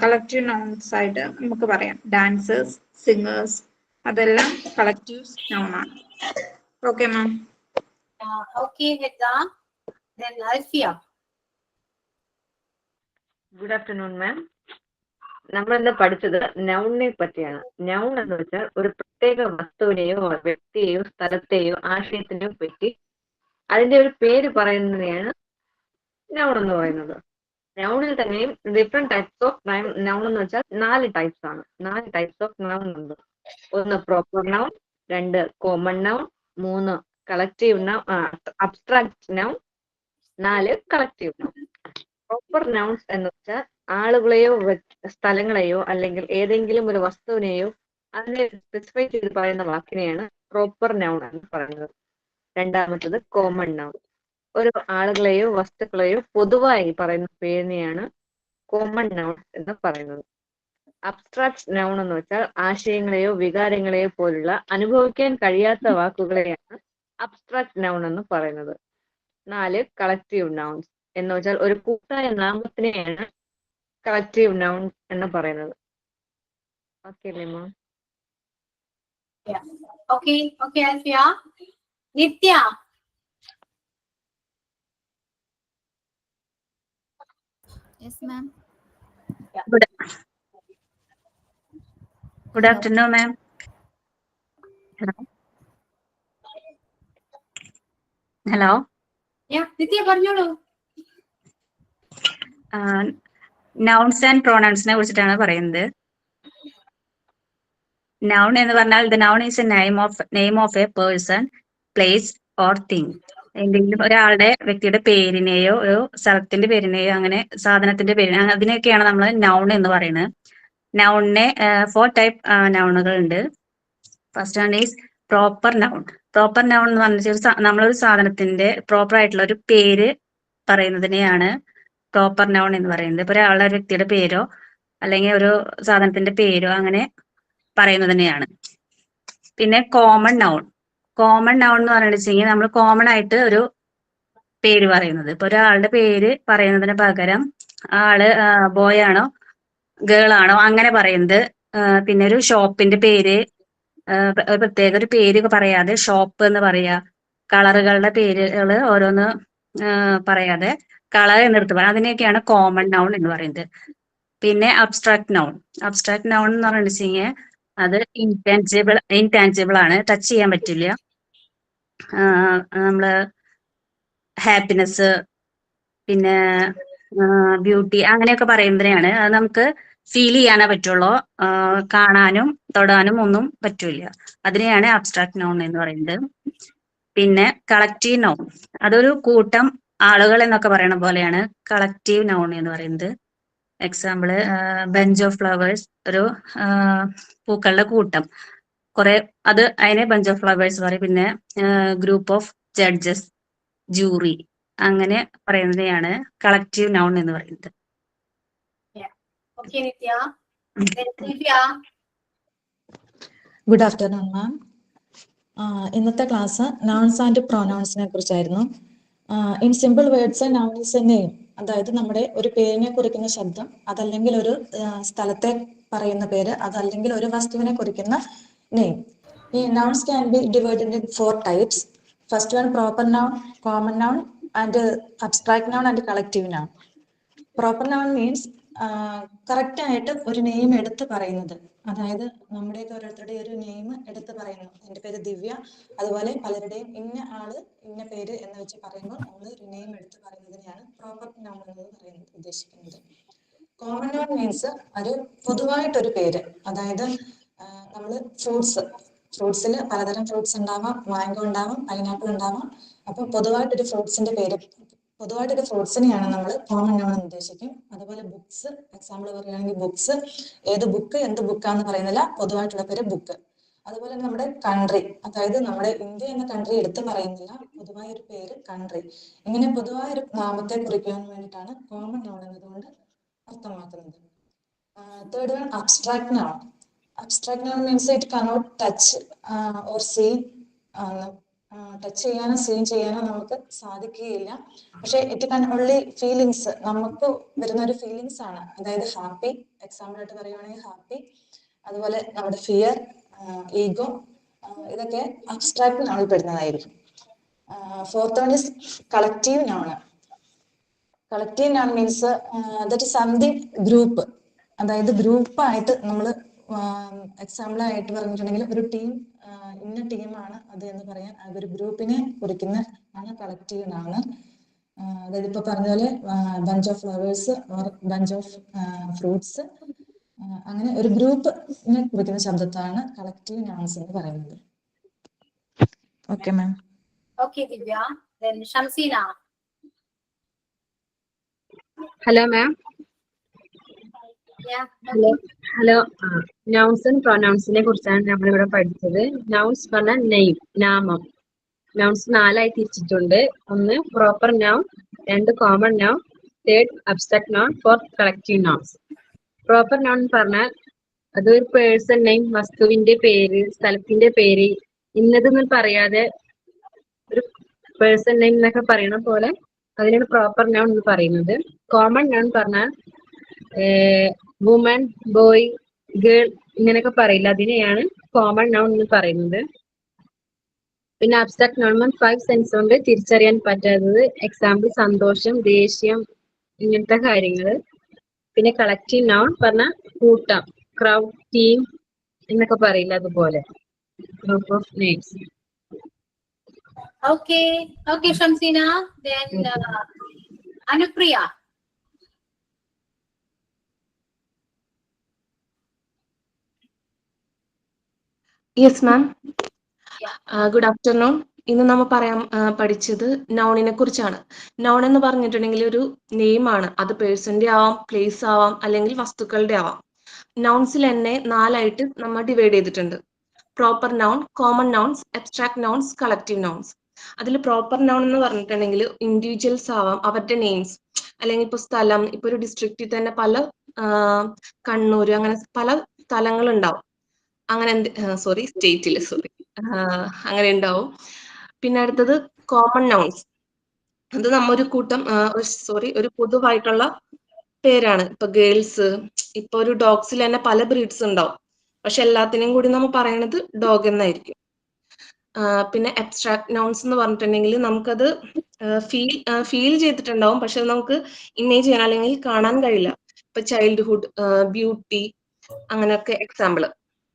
കളക്റ്റീവ് നൗൺസ് ആയിട്ട് നമുക്ക് പറയാം. ഡാൻസേഴ്സ്, സിംഗേഴ്സ്, അതെല്ലാം കളക്റ്റീവ് നൗൺ ആണ്. Okay ma'am. Okay, Harida. Then Alfia. Good afternoon മാം. നമ്മളിന്ന് പഠിച്ചത് നൗണിനെ പറ്റിയാണ്. നൗൺ എന്ന് വെച്ചാൽ ഒരു പ്രത്യേക വസ്തുവിനെയോ വ്യക്തിയെയോ സ്ഥലത്തെയോ ആശയത്തിനെയോ പറ്റി അതിന്റെ ഒരു പേര് പറയുന്നതിനെയാണ് നൗൺ എന്ന് പറയുന്നത്. നൗണിൽ തന്നെയും ഡിഫറെന്റ് ടൈപ്സ് ഓഫ് നൗൺ എന്ന് വെച്ചാൽ 4 ടൈപ്സ് ആണ്. 4 ടൈപ്സ് ഓഫ് നൗൺ ഉണ്ട്. 1 proper noun, 2 common noun, 3 collective noun, abstract noun, 4 collective noun. Proper nouns എന്ന് വെച്ചാൽ ആളുകളെയോ സ്ഥലങ്ങളെയോ അല്ലെങ്കിൽ ഏതെങ്കിലും ഒരു വസ്തുവിനെയോ അതിനെ സ്പെസിഫൈ ചെയ്ത് പറയുന്ന വാക്കിനെയാണ് പ്രോപ്പർ നൗൺ എന്ന് പറയുന്നത്. രണ്ടാമത്തത് കോമൺ നൗൺ, ഒരു ആളുകളെയോ വസ്തുക്കളെയോ പൊതുവായി പറയുന്ന പേരിനെയാണ് കോമൺ നൗൺ എന്ന് പറയുന്നത്. അബ്സ്ട്രാക്ട് നൗൺ എന്ന് വെച്ചാൽ ആശയങ്ങളെയോ വികാരങ്ങളെയോ പോലുള്ള അനുഭവിക്കാൻ കഴിയാത്ത വാക്കുകളെയാണ് അബ്സ്ട്രാക്ട് നൗൺ എന്ന് പറയുന്നത്. 4 കളക്റ്റീവ് നൗൺസ് എന്ന് വെച്ചാൽ ഒരു കൂട്ടായ നാമത്തിനെയാണ് കളക്റ്റീവ് നൗൺ എന്ന് പറയുന്നത്. ഓക്കെ അല്ലേ മാം? Okay, Alfia. Nitya. Yes, ma'am. Good afternoon, ma'am. Hello. Yeah, Nitya പറഞ്ഞോളൂ. Nouns and pronouns നെ കുറിച്ചിട്ടാണ് പറയുന്നത്. Noun എന്ന് പറഞ്ഞാൽ the noun is a name of a person, place or thing. എന്തെങ്കിലും ഒരാളുടെ വ്യക്തിയുടെ പേരിനെയോ ഒരു സ്ഥലത്തിന്റെ പേരിനെയോ അങ്ങനെ സാധനത്തിന്റെ പേരിനെയോ അതിനെയൊക്കെയാണ് നമ്മൾ noun എന്ന് പറയുന്നത്. നൗണിനെ 4 ടൈപ്പ് നൗണുകൾ ഉണ്ട്. First one is proper noun. Proper noun എന്ന് പറഞ്ഞാൽ നമ്മളൊരു സാധനത്തിന്റെ പ്രോപ്പർ ആയിട്ടുള്ള ഒരു പേര് പറയുന്നതിനെയാണ് പ്രോപ്പർ നൗൺ എന്ന് പറയുന്നത്. ഇപ്പൊ ഒരാളുടെ വ്യക്തിയുടെ പേരോ അല്ലെങ്കിൽ ഒരു സാധനത്തിന്റെ പേരോ അങ്ങനെ പറയുന്നതിനെയാണ്. പിന്നെ കോമൺ നൗൺ. കോമൺ നൗൺ എന്ന് പറഞ്ഞിട്ടുണ്ടെങ്കിൽ നമ്മൾ കോമൺ ആയിട്ട് ഒരു പേര് പറയുന്നത്. ഇപ്പൊ ഒരാളുടെ പേര് പറയുന്നതിന് പകരം ആള് ബോയ് ആണോ ഗേൾ ആണോ അങ്ങനെ പറയുന്നത്. പിന്നെ ഒരു ഷോപ്പിന്റെ പേര് പ്രത്യേക ഒരു പേര് പറയാതെ ഷോപ്പ് എന്ന് പറയാ. കളറുകളുടെ പേരുകൾ ഓരോന്ന് പറയാതെ കളർ എന്നെടുത്ത് പറയാം. അതിനെയൊക്കെയാണ് കോമൺ നൗൺ എന്ന് പറയുന്നത്. പിന്നെ അബ്സ്ട്രാക്ട് നൗൺ. അബ്സ്ട്രാക്ട് നൗൺ എന്ന് പറഞ്ഞിട്ടുണ്ടെങ്കിൽ അത് ഇൻടാഞ്ചിബിൾ ആണ്, ടച്ച് ചെയ്യാൻ പറ്റില്ല. നമ്മള് ഹാപ്പിനെസ് പിന്നെ ബ്യൂട്ടി അങ്ങനെയൊക്കെ പറയുന്നതിനെയാണ്. അത് നമുക്ക് ഫീൽ ചെയ്യാനേ പറ്റുള്ളൂ, കാണാനും തൊടാനും ഒന്നും പറ്റൂല. അതിനെയാണ് അബ്സ്ട്രാക്ട് നൗൺ എന്ന് പറയുന്നത്. പിന്നെ കളക്റ്റീവ് നൗൺ. അതൊരു കൂട്ടം ആളുകൾ എന്നൊക്കെ പറയുന്ന പോലെയാണ് കളക്റ്റീവ് നൗൺ എന്ന് പറയുന്നത്. എക്സാമ്പിള് ബഞ്ച് ഓഫ് ഫ്ലവേഴ്സ്, ഒരു പൂക്കളുടെ കൂട്ടം, കുറെ അത് അതിനെ ബഞ്ച് ഓഫ് ഫ്ലവേഴ്സ് പറയും. പിന്നെ ഗ്രൂപ്പ് ഓഫ് ജഡ്ജസ്, ജൂറി അങ്ങനെ പറയുന്നതിനെയാണ് കളക്റ്റീവ് നൗൺ എന്ന് പറയുന്നത്. Okay, Nitya. Then Divya. Good afternoon ma'am. ഇന്നത്തെ ക്ലാസ് നൗൺസ് ആൻഡ് പ്രൊനൗൺസിനെ കുറിച്ചായിരുന്നു. In simple words noun is a name. അതായത് നമ്മുടെ ഒരു പേരിനെ കുറിക്കുന്ന ശബ്ദം, അതല്ലെങ്കിൽ ഒരു സ്ഥലത്തെ പറയുന്ന പേര്, അതല്ലെങ്കിൽ ഒരു വസ്തുവിനെ കുറിക്കുന്ന നെയിം. ഈ nouns can be divided in 4 types. First one proper noun, common noun and abstract noun and collective noun. Proper noun means correct ആയിട്ട് ഒരു നെയിം എടുത്ത് പറയുന്നത്. അതായത് നമ്മുടെയൊക്കെ ഓരോരുത്തരുടെ ഒരു നെയിം എടുത്ത് പറയുന്നു. എൻ്റെ പേര് ദിവ്യ, അതുപോലെ പലരുടെയും ഇന്ന ആള് ഇന്ന പേര് എന്ന് വെച്ച് പറയുമ്പോൾ നമ്മൾ ഒരു നെയിം എടുത്ത് പറയുന്നതിനെയാണ് പ്രോപ്പർ നൗൺ എന്ന് പറയുന്നത് ഉദ്ദേശിക്കുന്നത്. കോമൺ നൗൺ മീൻസ് ഒരു പൊതുവായിട്ടൊരു പേര്. അതായത് നമ്മൾ ഫ്രൂട്ട്സിൽ പലതരം ഫ്രൂട്ട്സ് ഉണ്ടാവാം, മാംഗോ ഉണ്ടാവാം, പൈനാപ്പിൾ ഉണ്ടാവാം. അപ്പൊ പൊതുവായിട്ടൊരു ഫ്രൂട്ട്സിന്റെ പേര്, പൊതുവായിട്ടൊരു ഫ്രൂട്ട്സിനെയാണ് നമ്മൾ കോമൺ നൗൺ എന്ന് ഉദ്ദേശിക്കും. അതുപോലെ ബുക്സ്, എക്സാമ്പിൾ പറയുകയാണെങ്കിൽ ബുക്സ്, ഏത് ബുക്ക് എന്ത് ബുക്കാന്ന് പറയുന്നില്ല, പൊതുവായിട്ടുള്ള പേര് ബുക്ക്. അതുപോലെ നമ്മുടെ കൺട്രി, അതായത് നമ്മുടെ ഇന്ത്യ എന്ന കൺട്രി എടുത്ത് പറയുന്നില്ല, പൊതുവായ ഒരു പേര് കൺട്രി. ഇങ്ങനെ പൊതുവായ ഒരു നാമത്തെ കുറിക്കാൻ വേണ്ടിയിട്ടാണ് കോമൺ നൗൺ എന്നതുകൊണ്ട് അർത്ഥമാക്കുന്നത്. Third one abstract noun. Abstract noun means it cannot touch or see. Touch ചെയ്യാനോ സീൻ ചെയ്യാനോ നമുക്ക് സാധിക്കുകയില്ല. പക്ഷെ ഇറ്റ് കൻ ഓൺലി ഫീലിങ്സ്, നമുക്ക് വരുന്ന ഒരു ഫീലിങ്സ് ആണ്. അതായത് ഹാപ്പി, എക്സാമ്പിൾ ആയിട്ട് പറയുവാണെങ്കിൽ ഹാപ്പി. അതുപോലെ നമ്മുടെ ഫിയർ, ഈഗോ, ഇതൊക്കെ അബ്സ്ട്രാക്ട് നൗണിൽ പെടുന്നതായിരിക്കും. Fourth one is collective noun. Collective noun means that is something group. അതായത് ഗ്രൂപ്പായിട്ട് നമ്മൾ എക്സാമ്പിൾ ആയിട്ട് പറഞ്ഞിട്ടുണ്ടെങ്കിൽ ഒരു ടീം, ഇന്ന ടീമാണ് അത് എന്ന് പറയാൻ അതൊരു ഗ്രൂപ്പിനെ കുറിക്കുന്ന ആണ് കളക്റ്റീവ് നൗൺ. അതായത് ഇപ്പൊ പറഞ്ഞ പോലെ bunch of flowers or bunch of fruits, അങ്ങനെ ഒരു ഗ്രൂപ്പിനെ കുറിക്കുന്ന ശബ്ദത്താണ് കളക്റ്റീവ് നൗൺസ് എന്ന് പറയുന്നത്. Okay ma'am. Okay, Divya. Then Shamsina. Hello ma'am. Yeah. Hello. Nouns and പ്രൊനൗൺസിനെ കുറിച്ചാണ് നമ്മളിവിടെ പഠിച്ചത്. നൗൺസ് പറഞ്ഞാൽ നെയിം, നാമം. നൗൺസ് 4ആയി തിരിച്ചിട്ടുണ്ട്. 1 proper noun, 2 common noun, 3 abstract noun, 4 collective nouns. Proper noun പറഞ്ഞാൽ അതൊരു പേഴ്സൺ നെയിം, വസ്തുവിന്റെ പേര്, സ്ഥലത്തിന്റെ പേര്, ഇന്നതെന്ന് പറയാതെ ഒരു പേഴ്സൺ നെയിം എന്നൊക്കെ പറയുന്ന പോലെ അതിനാണ് പ്രോപ്പർ നൗൺ എന്ന് പറയുന്നത്. കോമൺ നൗൺ പറഞ്ഞാൽ വുമൺ, ബോയ്, ഗേൾ ഇങ്ങനെയൊക്കെ പറയില്ല, അതിനെയാണ് കോമൺ നൗൺ എന്ന് പറയുന്നത്. പിന്നെ അബ്സ്ട്രാക്ട് നൗൺ 5 സെൻസ് കൊണ്ട് തിരിച്ചറിയാൻ പറ്റാത്തത്. എക്സാമ്പിൾ സന്തോഷം, ദേഷ്യം ഇങ്ങനത്തെ കാര്യങ്ങൾ. പിന്നെ കളക്റ്റീവ് നൗൺ പറഞ്ഞ കൂട്ടം, ക്രൗഡ്, ടീം എന്നൊക്കെ പറയില്ല, അതുപോലെ group of names. Okay, Shamsina. Then Anupriya. Yes ma'am. Yeah. Good afternoon. ഇന്ന് നമ്മൾ പഠിച്ചത് നൗണിനെ കുറിച്ചാണ്. നൗൺ എന്ന് പറഞ്ഞിട്ടുണ്ടെങ്കിൽ ഒരു നെയിം ആണ്. അത് പേഴ്സന്റെ ആവാം, പ്ലേസ് ആവാം, അല്ലെങ്കിൽ വസ്തുക്കളുടെ ആവാം. നൗൺസിൽ തന്നെ 4ആയിട്ട് നമ്മൾ ഡിവൈഡ് ചെയ്തിട്ടുണ്ട്. Proper noun, common nouns, abstract nouns, collective nouns. അതിൽ പ്രോപ്പർ നൗൺ എന്ന് പറഞ്ഞിട്ടുണ്ടെങ്കിൽ ഇൻഡിവിജ്വൽസ് ആവാം, അവരുടെ നെയിംസ്, അല്ലെങ്കിൽ ഇപ്പൊ സ്ഥലം, ഇപ്പൊ ഒരു ഡിസ്ട്രിക്റ്റിൽ തന്നെ പല കണ്ണൂര്, അങ്ങനെ പല സ്ഥലങ്ങൾ ഉണ്ടാവും. അങ്ങനെ സ്റ്റേറ്റില് അങ്ങനെ ഉണ്ടാവും. പിന്നെ അടുത്തത് കോമൺ നൗൺസ്. അത് നമ്മൊരു കൂട്ടം ഒരു പൊതുവായിട്ടുള്ള പേരാണ്. ഇപ്പൊ ഗേൾസ്, ഇപ്പൊ ഒരു ഡോഗ്സിൽ തന്നെ പല ബ്രീഡ്സ് ഉണ്ടാവും, പക്ഷെ എല്ലാത്തിനെയും കൂടി നമ്മൾ പറയണത് ഡോഗ് എന്നായിരിക്കും. പിന്നെ അബ്സ്ട്രാക്ട് നൗൺസ് എന്ന് പറഞ്ഞിട്ടുണ്ടെങ്കിൽ നമുക്കത് ഫീൽ ചെയ്തിട്ടുണ്ടാവും, പക്ഷെ നമുക്ക് ഇമേജ് ചെയ്യാൻ അല്ലെങ്കിൽ കാണാൻ കഴിയില്ല. ഇപ്പൊ ചൈൽഡ്ഹുഡ്, ബ്യൂട്ടി, അങ്ങനെയൊക്കെ എക്സാമ്പിള്.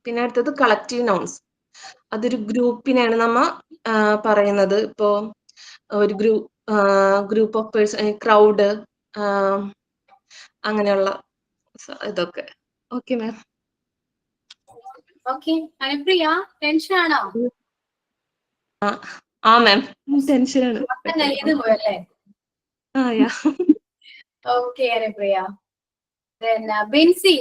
പിന്നെ അടുത്തത് കളക്റ്റീവ് നൗൺസ്. അതൊരു ഗ്രൂപ്പിനെയാണ് നമ്മ പറയുന്നത്. ഇപ്പോ ഒരു ഗ്രൂപ്പ് ഓഫ് പേഴ്സൺ, ക്രൗഡ്, അങ്ങനെയുള്ള ഇതൊക്കെ. Okay ma'am. Okay, Anupriya, tension ആണോ? ആ മാം, ടെൻഷനാണ്. പോയല്ലേ? Okay, Anupriya. Then Binsi.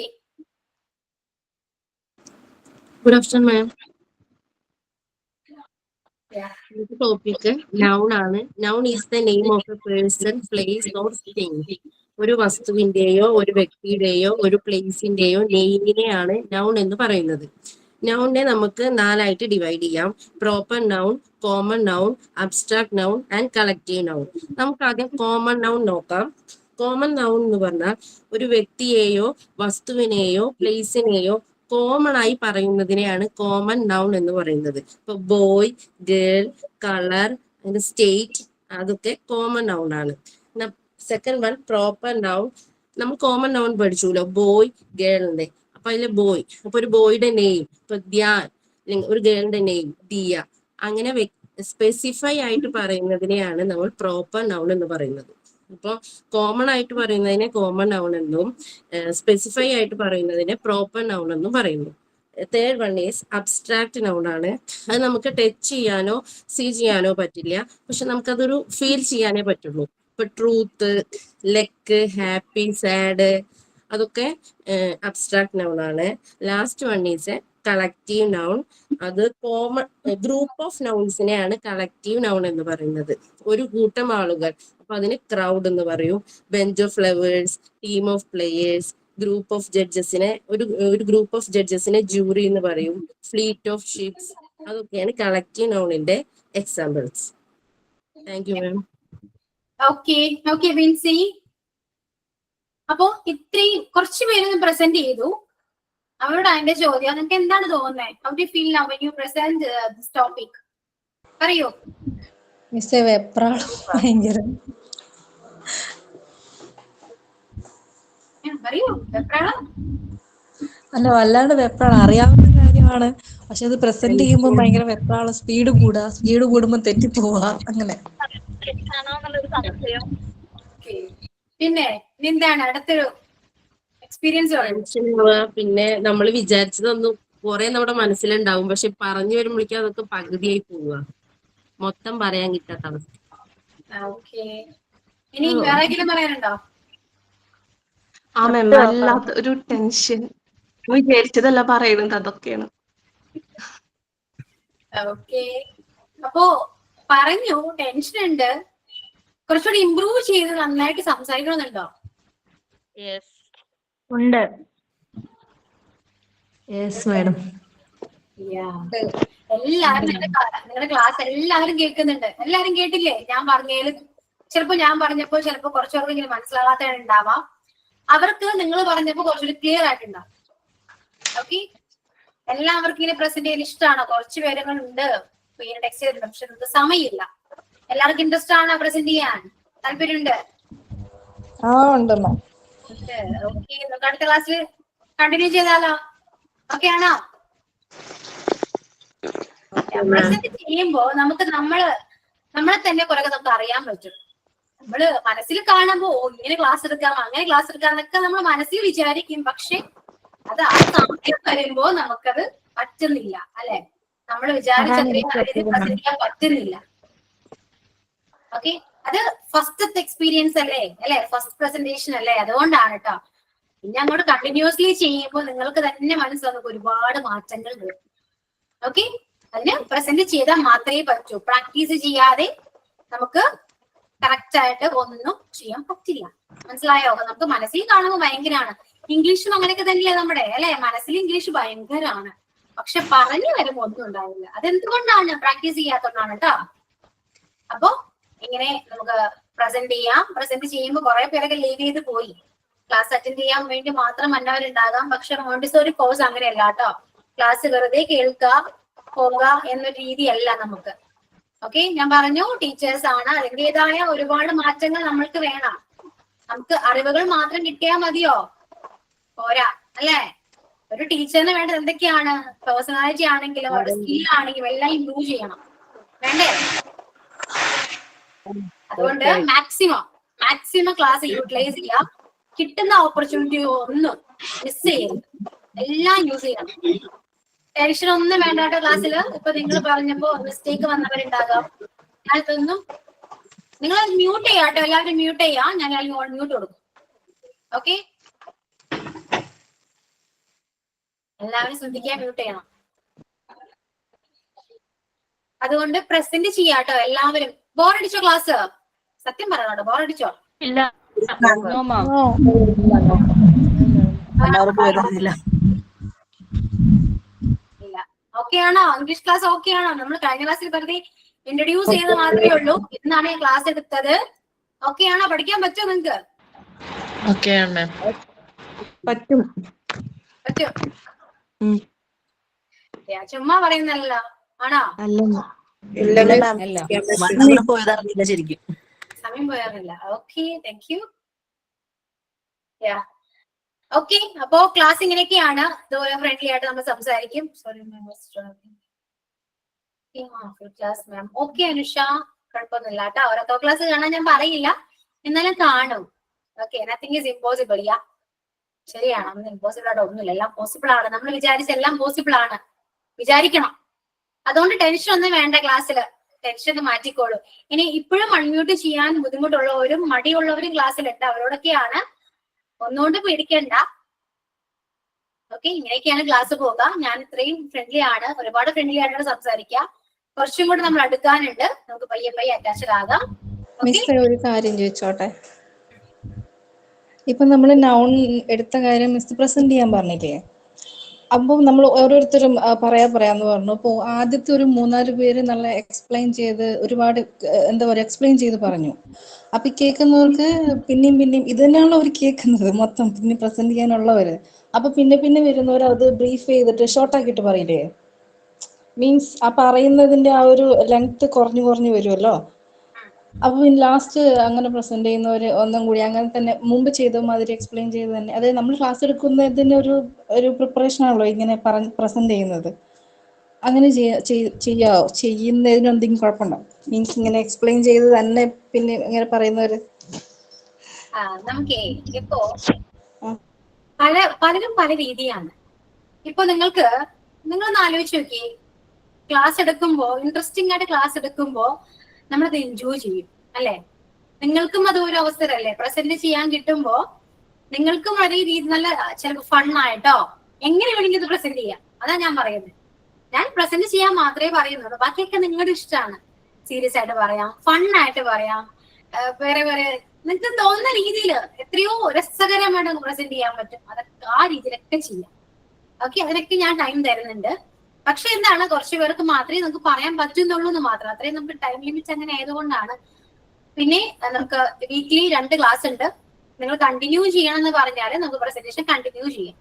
Good afternoon ma'am. Yeah. Topic noun ആണ്. Noun is the name of a person, place or thing. ഒരു വസ്തുവിന്റെയോ ഒരു വ്യക്തിയുടെയോ ഒരു പ്ലേസിന്റെയോ നെയിമിനെയാണ് നൗൺ എന്ന് പറയുന്നത്. നൗണിനെ നമുക്ക് 4ആയിട്ട് ഡിവൈഡ് ചെയ്യാം. Proper noun, common noun, abstract noun and collective noun. നമുക്ക് ആദ്യം കോമൺ നൗൺ നോക്കാം. കോമൺ നൗൺ എന്ന് പറഞ്ഞാൽ ഒരു വ്യക്തിയെയോ വസ്തുവിനെയോ പ്ലേസിനെയോ കോമൺ ആയി പറയുന്നതിനെയാണ് കോമൺ നൗൺ എന്ന് പറയുന്നത്. ഇപ്പൊ ബോയ്, ഗേൾ, കളർ, സ്റ്റേറ്റ്, അതൊക്കെ കോമൺ നൗൺ ആണ്. Second one proper noun. നമ്മൾ കോമൺ നൗൺ പഠിച്ചുല്ലോ, ബോയ്, ഗേളിന്റെ. അപ്പൊ അതിലെ ബോയ്, അപ്പൊ ഒരു ബോയുടെ നെയിം, ഇപ്പൊ ധ്യാൻ, ഒരു ഗേളിന്റെ നെയിം ദിയ, അങ്ങനെ സ്പെസിഫൈ ആയിട്ട് പറയുന്നതിനെയാണ് നമ്മൾ പ്രോപ്പർ നൗൺ എന്ന് പറയുന്നത്. അപ്പോൾ കോമൺ ആയിട്ട് പറയുന്നതിനെ കോമൺ നൗൺ എന്നും സ്പെസിഫൈ ആയിട്ട് പറയുന്നതിനെ പ്രോപ്പർ നൗൺ എന്നും പറയുന്നു. Third one is abstract noun ആണ്. അത് നമുക്ക് ടച്ച് ചെയ്യാനോ സീ ചെയ്യാനോ പറ്റില്ല, പക്ഷെ നമുക്കതൊരു ഫീൽ ചെയ്യാനേ പറ്റുള്ളൂ. ഇപ്പൊ ട്രൂത്ത്, ലെക്ക്, ഹാപ്പി, സാഡ്, അതൊക്കെ അബ്സ്ട്രാക്ട് നൗൺ ആണ്. Last one is a collective noun. അത് കോമൺ ഗ്രൂപ്പ് ഓഫ് നൗൺസിനെയാണ് കളക്റ്റീവ് നൗൺ എന്ന് പറയുന്നത്. ഒരു കൂട്ടം ആളുകൾ, അപ്പൊ അതിന് ക്രൗഡ് എന്ന് പറയും. Bunch of flowers, team of players, group of ജഡ്ജസിനെ ഒരു ഗ്രൂപ്പ് ഓഫ് ജഡ്ജസിനെ ജൂറി എന്ന് പറയും. ഫ്ലീറ്റ് ഓഫ് ഷിപ്സ്, അതൊക്കെയാണ് കളക്റ്റീവ് നൗണിന്റെ examples. Thank you ma'am. Okay, Binsi. അപ്പോ ഇത്രയും കുറച്ച് പേരൊന്ന് പ്രസന്റ് ചെയ്തു. അവരോട് അതിന്റെ ചോദ്യം, നിങ്ങൾക്ക് എന്താണ് തോന്നുന്നത്? How do you feel now when you present this topic? പറയൂ. മിസ്സേ വെപ്രാളം ഭയങ്കര. പറയൂ, വെപ്രാളം. അല്ല, വല്ലാണ്ട് വെപ്രാളം. അറിയാവുന്ന കാര്യമാണ്, പക്ഷെ അത് പ്രസന്റ് ചെയ്യുമ്പോൾ ഭയങ്കര വെപ്രാളം. സ്പീഡ് കൂടുമ്പോൾ തെറ്റിപ്പോവാ, അങ്ങനെ. പിന്നെ എന്താണ് അടുത്തൊരു എക്സ്പീരിയൻസ്? പിന്നെ നമ്മൾ വിചാരിച്ചതൊന്നും കുറെ നമ്മുടെ മനസ്സിലുണ്ടാവും, പക്ഷെ പറഞ്ഞു വരുമ്പോഴേക്കും അതൊക്കെ പകുതിയായി പോവുക, മൊത്തം പറയാൻ കിട്ടാത്ത അവസ്ഥ. ഇനി വേറെ ആരെങ്കിലും പറയാനുണ്ടോ? ആ മാം, വല്ലാത്ത ഒരു ടെൻഷൻ. വിചാരിച്ചതല്ല പറയുന്നത്, അതൊക്കെയാണ്. അപ്പോ പറഞ്ഞു, ടെൻഷൻ ഉണ്ട്, കുറച്ചുകൂടി ഇംപ്രൂവ് ചെയ്ത് നന്നായിട്ട് സംസാരിക്കണമെന്നുണ്ടോ? ഉണ്ട്. Yes madam. എല്ലാരും നിങ്ങളുടെ ക്ലാസ് എല്ലാവരും കേൾക്കുന്നുണ്ട്. എല്ലാരും കേട്ടില്ലേ? ഞാൻ പറഞ്ഞതിൽ ചിലപ്പോ ഞാൻ പറഞ്ഞപ്പോ ചിലപ്പോ കുറച്ചുപേർക്കെങ്കിലും മനസ്സിലാകാത്തവരുണ്ടാവാം. അവർക്ക് നിങ്ങൾ പറഞ്ഞപ്പോ കുറച്ചുകൂടി ക്ലിയർ ആയിട്ടുണ്ടാവും. ഓക്കെ, എല്ലാവർക്കും ഇങ്ങനെ പ്രസന്റ് ചെയ്യാൻ ഇഷ്ടമാണോ? കുറച്ച് പേരുകളുണ്ട് ടെക്സ്റ്റ് ചെയ്തിട്ടുണ്ട്, പക്ഷെ നമുക്ക് സമയമില്ല. എല്ലാവർക്കും ഇൻട്രസ്റ്റ് ആണോ പ്രസന്റ് ചെയ്യാൻ? താല്പര്യമുണ്ട്? ഓക്കെ, നമുക്ക് അടുത്ത ക്ലാസ്സിൽ കണ്ടിന്യൂ ചെയ്താലോ? ഓക്കെ ആണോ? പ്രസന്റ് ചെയ്യുമ്പോ നമുക്ക് നമ്മളെ തന്നെ കുറെ നമുക്ക് അറിയാൻ പറ്റും. നമ്മള് മനസ്സിൽ കാണുമ്പോ ഇങ്ങനെ ക്ലാസ് എടുക്കാം, അങ്ങനെ ക്ലാസ് എടുക്കാം എന്നൊക്കെ നമ്മൾ മനസ്സിൽ വിചാരിക്കും. പക്ഷെ അത് ആ സമയം വരുമ്പോ നമുക്കത് പറ്റുന്നില്ല, അല്ലെ? നമ്മൾ വിചാരിച്ചത്രയും നല്ല രീതിയിൽ പ്രസന്റ് ചെയ്യാൻ പറ്റുന്നില്ല. ഓക്കെ, അത് ഫസ്റ്റത്തെ എക്സ്പീരിയൻസ് അല്ലേ? ഫസ്റ്റ് പ്രസന്റേഷൻ അല്ലേ? അതുകൊണ്ടാണ് കേട്ടോ. പിന്നെ അങ്ങോട്ട് കണ്ടിന്യൂസ്ലി ചെയ്യുമ്പോൾ നിങ്ങൾക്ക് തന്നെ മനസ്സിലാകും ഒരുപാട് മാറ്റങ്ങൾ വരും. ഓക്കെ, അതിന് പ്രസന്റ് ചെയ്താൽ മാത്രമേ പറ്റൂ. പ്രാക്ടീസ് ചെയ്യാതെ നമുക്ക് കറക്റ്റ് ആയിട്ട് ഒന്നും ചെയ്യാൻ പറ്റില്ല. മനസ്സിലായോ? നമുക്ക് മനസ്സിൽ കാണുമ്പോൾ ഭയങ്കരമാണ്. ഇംഗ്ലീഷും അങ്ങനെയൊക്കെ തന്നെയല്ലേ നമ്മുടെ, അല്ലെ? മനസ്സിൽ ഇംഗ്ലീഷ് ഭയങ്കരമാണ്, പക്ഷെ പറഞ്ഞു വരുമ്പോ ഒന്നും ഉണ്ടാവില്ല. അതെന്തുകൊണ്ടാണ്? പ്രാക്ടീസ് ചെയ്യാത്തതുകൊണ്ടാണ് കേട്ടോ. അപ്പൊ ഇങ്ങനെ നമുക്ക് പ്രസന്റ് ചെയ്യാം. പ്രസന്റ് ചെയ്യുമ്പോൾ കുറെ പേരൊക്കെ ലീവ് ചെയ്ത് പോയി. ക്ലാസ് അറ്റൻഡ് ചെയ്യാൻ വേണ്ടി മാത്രം വന്നവരുണ്ടാകാം. പക്ഷെ മോണ്ടിസോറി കോഴ്സ് അങ്ങനെയല്ല കേട്ടോ. ക്ലാസ് വെറുതെ കേൾക്കുക പോവുക എന്നൊരു രീതിയല്ല നമുക്ക്. ഓക്കെ, ഞാൻ പറഞ്ഞു ടീച്ചേഴ്സ് ആണ്, അതിൻ്റെതായ ഒരുപാട് മാറ്റങ്ങൾ നമ്മൾക്ക് വേണം. നമുക്ക് അറിവുകൾ മാത്രം കിട്ടിയാൽ മതിയോ? പോരാ, അല്ലേ? ഒരു ടീച്ചറിന് വേണ്ടത് എന്തൊക്കെയാണ്? പേഴ്സണാലിറ്റി ആണെങ്കിലും അവരുടെ സ്കിൽ ആണെങ്കിലും എല്ലാം ഇംപ്രൂവ് ചെയ്യണം, വേണ്ടേ? അതുകൊണ്ട് മാക്സിമം ക്ലാസ് യൂട്ടിലൈസ് ചെയ്യാം. കിട്ടുന്ന ഓപ്പർച്യൂണിറ്റി ഒന്നും മിസ് ചെയ്യരുത്, എല്ലാം യൂസ് ചെയ്യണം. ടെൻഷൻ ഒന്നും വേണ്ടാത്ത ക്ലാസ്സിൽ. ഇപ്പൊ നിങ്ങൾ പറഞ്ഞപ്പോ മിസ്റ്റേക്ക് വന്നവരുണ്ടാകാം. ഞാനതൊന്നും നിങ്ങൾ മ്യൂട്ട് ചെയ്യാട്ടോ, എല്ലാവരും മ്യൂട്ട് ചെയ്യാം. ഞാൻ മ്യൂട്ട് കൊടുക്കും. ഓക്കെ, എല്ലാവരും ശ്രദ്ധിക്കാൻ, മ്യൂട്ട് ചെയ്യണം. അതുകൊണ്ട് പ്രസന്റ് ചെയ്യാട്ടോ എല്ലാവരും. ബോറടിച്ചോ ക്ലാസ്? സത്യം പറയണോ, ബോറടിച്ചോ? ഇല്ല. ഇല്ല. ഓക്കെ ആണോ? ഇംഗ്ലീഷ് ക്ലാസ് ഓക്കെ ആണോ? നമ്മൾ കഴിഞ്ഞ ക്ലാസ്സിൽ വെറുതെ ഇൻട്രൊഡ്യൂസ് ചെയ്ത് മാത്രമേ ഉള്ളൂ. ഇന്നാണ് ഞാൻ ക്ലാസ് എടുത്തത്. ഓക്കെ ആണോ? പഠിക്കാൻ പറ്റുമോ നിങ്ങൾക്ക്? പറ്റും. ചുമ്മാ പറയുന്നല്ലോ, ആണോ? പോയതറിയില്ല ശരിക്കും. സമയം പോയാറില്ല. Okay, thank you. ഓക്കെ, അപ്പോ ക്ലാസ് ഇങ്ങനെയൊക്കെയാണ്. ഇതുപോലെ ഫ്രണ്ട്ലി ആയിട്ട് നമ്മൾ സംസാരിക്കും. Sorry class ma'am. Okay Anusha, കുഴപ്പമൊന്നുമില്ല കേട്ടോ. ഓരോ ക്ലാസ് കാണാൻ ഞാൻ പറയില്ല, എന്നാലും കാണും. Okay, nothing is impossible. ശരിയാണ്, ഒന്നും ഇമ്പോസിബിൾ ആയിട്ട് ഒന്നുമില്ല, എല്ലാം പോസിബിൾ ആണ്. നമ്മൾ വിചാരിച്ച എല്ലാം പോസിബിൾ ആണ്, വിചാരിക്കണം. അതുകൊണ്ട് ടെൻഷൻ ഒന്നും വേണ്ട. ക്ലാസ്സിൽ ടെൻഷൻ മാറ്റിക്കോളൂ. ഇനി ഇപ്പോഴും അൺമ്യൂട്ട് ചെയ്യാൻ ബുദ്ധിമുട്ടുള്ളവരും മടിയുള്ളവരും ക്ലാസ്സിലുണ്ട്. അവരോടൊക്കെയാണ്, ഒന്നുകൊണ്ട് പേടിക്കണ്ട. ഓക്കെ, ഇങ്ങനെയൊക്കെയാണ് ക്ലാസ് പോകുക. ഞാൻ ഇത്രയും ഫ്രണ്ട്ലി ആണ്, ഒരുപാട് ഫ്രണ്ട്ലി ആയിട്ടാണ് സംസാരിക്കുക. കുറച്ചും കൂടെ നമ്മൾ അടുക്കാനുണ്ട്. നമുക്ക് പയ്യെ അറ്റാച്ച്ഡ് ആകാം. മിസ്റ്റർ, ഒരു കാര്യം ചോദിച്ചോട്ടെ? ഇപ്പൊ നമ്മൾ നൗൺ എടുത്ത കാര്യം മിസ്റ്റർ പ്രസന്റ് ചെയ്യാൻ പറഞ്ഞില്ലേ? അപ്പോൾ നമ്മൾ ഓരോരുത്തരും പറയാന്ന് പറഞ്ഞു. അപ്പോൾ ആദ്യത്തെ ഒരു 3-4 പേര് നല്ല എക്സ്പ്ലെയിൻ ചെയ്ത് ഒരുപാട് എന്താ പറയുക എക്സ്പ്ലെയിൻ ചെയ്ത് പറഞ്ഞു. അപ്പൊ കേൾക്കുന്നവർക്ക് പിന്നെയും ഇത് തന്നെയാണല്ലോ അവർ കേൾക്കുന്നത് മൊത്തം, പിന്നെ പ്രസന്റ് ചെയ്യാനുള്ളവര്. അപ്പൊ പിന്നെ വരുന്നവർ അത് ബ്രീഫ് ചെയ്തിട്ട് ഷോർട്ട് ആക്കിയിട്ട് പറയില്ലേ? മീൻസ് ആ പറയുന്നതിന്റെ ആ ഒരു ലെങ്ത് കുറഞ്ഞു വരുമല്ലോ. അപ്പൊ ലാസ്റ്റ് അങ്ങനെ പ്രസന്റ് ചെയ്യുന്നവര് ഒന്നും കൂടി അങ്ങനെ തന്നെ മുമ്പ് ചെയ്ത മാതിരി എക്സ്പ്ലെയിൻ ചെയ്ത് തന്നെ, അതായത് നമ്മൾ ക്ലാസ് എടുക്കുന്നതിന് ഒരു പ്രിപ്പറേഷൻ ആണല്ലോ ഇങ്ങനെ പ്രസന്റ് ചെയ്യുന്നത്. അങ്ങനെ ചെയ്യുന്നതിന് എന്തെങ്കിലും കുഴപ്പമുണ്ടോ? മീൻസ് ഇങ്ങനെ എക്സ്പ്ലെയിൻ ചെയ്ത് തന്നെ പിന്നെ ഇങ്ങനെ പറയുന്നവര്? നമുക്കേ ഇപ്പോ പലരും പല രീതിയാണ്. ഇപ്പൊ നിങ്ങളൊന്ന് ആലോചിച്ച് നോക്കി, ക്ലാസ് എടുക്കുമ്പോ ഇൻട്രസ്റ്റിംഗ് ആയിട്ട് ക്ലാസ് എടുക്കുമ്പോ നമ്മളത് എൻജോയ് ചെയ്യും, അല്ലെ? നിങ്ങൾക്കും അത് ഒരു അവസരമല്ലേ? പ്രസന്റ് ചെയ്യാൻ കിട്ടുമ്പോ നിങ്ങൾക്കും വളരെ രീതി നല്ല ചിലപ്പോൾ ഫണ്ണായിട്ടോ എങ്ങനെ വേണമെങ്കിലും ഇത് പ്രസന്റ് ചെയ്യാം. അതാ ഞാൻ പറയുന്നത്. ഞാൻ പ്രസന്റ് ചെയ്യാൻ മാത്രമേ പറയുന്നുള്ളൂ, ബാക്കിയൊക്കെ നിങ്ങളുടെ ഇഷ്ടമാണ്. സീരിയസ് ആയിട്ട് പറയാം, ഫണ്ണായിട്ട് പറയാം, വേറെ നിങ്ങൾക്ക് തോന്നുന്ന രീതിയിൽ എത്രയോ രസകരമായിട്ട് പ്രസന്റ് ചെയ്യാൻ പറ്റും. അതൊക്കെ ആ രീതിയിലൊക്കെ ചെയ്യാം. ഓക്കെ, അതിനൊക്കെ ഞാൻ ടൈം തരുന്നുണ്ട്. പക്ഷെ എന്താണ്, കുറച്ചു പേർക്ക് മാത്രമേ നമുക്ക് പറയാൻ പറ്റുന്നുള്ളൂ എന്ന് മാത്രം. അത്രയും നമുക്ക് ടൈം ലിമിറ്റ് അങ്ങനെ ആയതുകൊണ്ടാണ്. പിന്നെ നമുക്ക് വീക്ക്ലി 2 ക്ലാസ് ഉണ്ട്. നിങ്ങൾ കണ്ടിന്യൂ ചെയ്യണം എന്ന് പറഞ്ഞാൽ നമുക്ക് പ്രസന്റേഷൻ കണ്ടിന്യൂ ചെയ്യാം.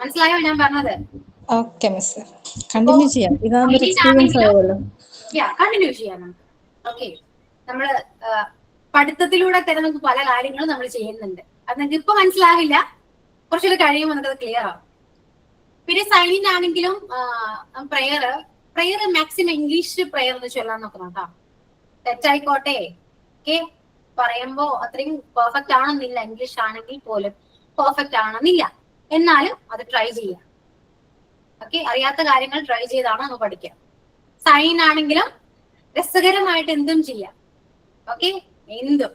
മനസ്സിലായോ ഞാൻ പറഞ്ഞത്? ഓക്കെ മിസ്, കണ്ടിന്യൂ ചെയ്യാം. ഇതാണ് എക്സ്പീരിയൻസ് ആയല്ലോ. കണ്ടിന്യൂ ചെയ്യാം നമുക്ക്. ഓക്കെ, നമ്മള് പഠിത്തത്തിലൂടെ തന്നെ നമുക്ക് പല കാര്യങ്ങളും നമ്മൾ ചെയ്യുന്നുണ്ട്. അത് നിങ്ങൾക്ക് ഇപ്പൊ മനസ്സിലാവില്ല, കുറച്ചുകൂടി കഴിയുമ്പോൾ നമുക്കത് ക്ലിയർ ആവും. പിന്നെ സൈനിങ് ആണെങ്കിലും പ്രെയർ മാക്സിമം ഇംഗ്ലീഷ് പ്രെയർ എന്ന് ചൊല്ലാൻ നോക്കണം കേട്ടോ. തെറ്റായിക്കോട്ടെ, ഓക്കെ. പറയുമ്പോ അത്രയും പെർഫെക്റ്റ് ആണെന്നില്ല, ഇംഗ്ലീഷ് ആണെങ്കിൽ പോലും പെർഫെക്റ്റ് ആണെന്നില്ല, എന്നാലും അത് ട്രൈ ചെയ്യാം. ഓക്കെ, അറിയാത്ത കാര്യങ്ങൾ ട്രൈ ചെയ്താണ് നമ്മൾ പഠിക്കുക. സൈൻ ആണെങ്കിലും രസകരമായിട്ട് എന്തും ചെയ്യാം. ഓക്കെ, എന്തും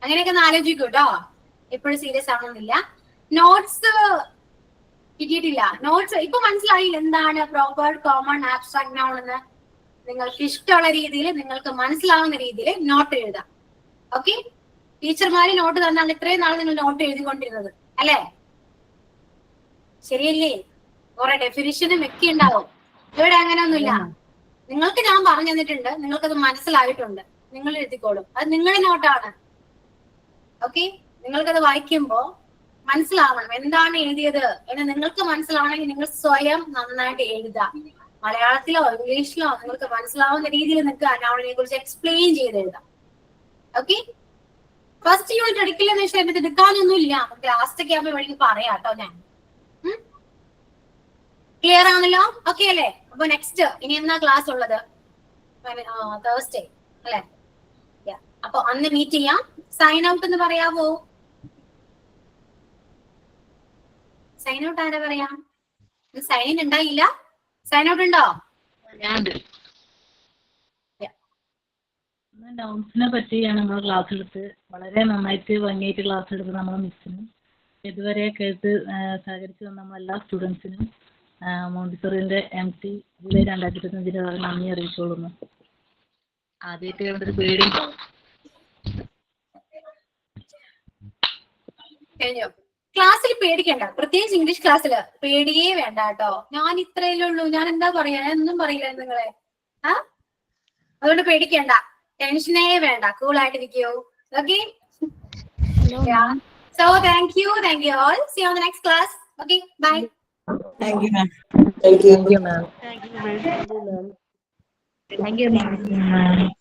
അങ്ങനെയൊക്കെ ഒന്ന് ആലോചിക്കൂ കേട്ടോ, എപ്പോഴും സീരിയസ് ആവണമെന്നില്ല. നോട്ട്സ് കിട്ടിയിട്ടില്ല. നോട്ട്സ് ഇപ്പൊ മനസ്സിലായില്ല എന്താണ് പ്രോപ്പർ കോമൺ ആബ്സ്ട്രാക്ട് നൗൺ എന്ന്. നിങ്ങൾക്ക് ഇഷ്ടമുള്ള രീതിയിൽ, നിങ്ങൾക്ക് മനസ്സിലാവുന്ന രീതിയിൽ നോട്ട് എഴുതാം. ഓക്കെ, ടീച്ചർമാര് നോട്ട് തന്നാണ് ഇത്രയും നാൾ നിങ്ങൾ നോട്ട് എഴുതിക്കൊണ്ടിരുന്നത് അല്ലേ? ശരിയല്ലേ? കുറെ ഡെഫിനിഷനും ഒക്കെ ഉണ്ടാവും. ഇവിടെ അങ്ങനെയൊന്നുമില്ല. നിങ്ങൾക്ക് ഞാൻ പറഞ്ഞു തന്നിട്ടുണ്ട്, നിങ്ങൾക്കത് മനസ്സിലായിട്ടുണ്ട്, നിങ്ങൾ എഴുതിക്കോളും. അത് നിങ്ങളുടെ നോട്ടാണ്. ഓക്കെ, നിങ്ങൾക്കത് വായിക്കുമ്പോ മനസ്സിലാവണം എന്താണ് എഴുതിയത് എന്ന്. നിങ്ങൾക്ക് മനസ്സിലാവണമെങ്കിൽ നിങ്ങൾ സ്വയം നന്നായിട്ട് എഴുതാം. മലയാളത്തിലോ ഇംഗ്ലീഷിലോ നിങ്ങൾക്ക് മനസ്സിലാവുന്ന രീതിയിൽ നിങ്ങൾക്ക് നൗണിനെ കുറിച്ച് എക്സ്പ്ലെയിൻ ചെയ്ത് എഴുതാം. ഓക്കെ, ഫസ്റ്റ് യൂണിറ്റ് എടുക്കില്ലെന്ന് വെച്ചാൽ എന്നിട്ട് എടുക്കാനൊന്നുമില്ല. നമുക്ക് ലാസ്റ്റ് ഒക്കെ ആകുമ്പോൾ വഴിക്ക് പറയാം കേട്ടോ ഞാൻ. ക്ലിയർ ആണല്ലോ? ഓക്കെ അല്ലേ? അപ്പൊ നെക്സ്റ്റ് ഇനി എന്നാ ക്ലാസ് ഉള്ളത്? തേഴ്സ്ഡേ അല്ലെ? അപ്പൊ അന്ന് മീറ്റ് ചെയ്യാം. സൈൻ ഔട്ട് എന്ന് പറയാവോ? സൈൻ ഔട്ട് ആരാ പറയാ? സൈൻ ഇൻ ഉണ്ടായില്ല. സൈൻ ഔട്ട് ഉണ്ടോ? നൗൺസിനെ പറ്റിയാണ് നമ്മൾ ക്ലാസ് എടുത്ത് വളരെ നന്നായിട്ട് ഭംഗിയായിട്ട് ക്ലാസ് എടുത്ത് നമ്മളെ മിസ്സിനും ഇതുവരെ കേട്ട് സഹകരിച്ചു തന്ന നമ്മളെല്ലാ സ്റ്റുഡൻസിനും മോണ്ടിസോറിന്റെ MT ജൂലൈ 2025 നന്ദി അറിയിച്ചോളുന്നു. ആദ്യമായിട്ട് കണ്ടൊരു പേടി കഴിഞ്ഞു. ക്ലാസ്സിൽ പേടിക്കണ്ട, പ്രത്യേകിച്ച് ഇംഗ്ലീഷ് ക്ലാസ്സിൽ പേടിയേ വേണ്ട കേട്ടോ. ഞാൻ ഇത്രയല്ലേ ഉള്ളൂ, ഞാൻ എന്താ പറയാ, ഞാൻ ഒന്നും പറയില്ല നിങ്ങളെ. അതുകൊണ്ട് പേടിക്കണ്ട, ടെൻഷനേ വേണ്ട, കൂളായിട്ടിരിക്കൂ. Okay, so thank you all. See you on the next class. Okay, bye. Thank you, ma'am. Thank you, ma'am.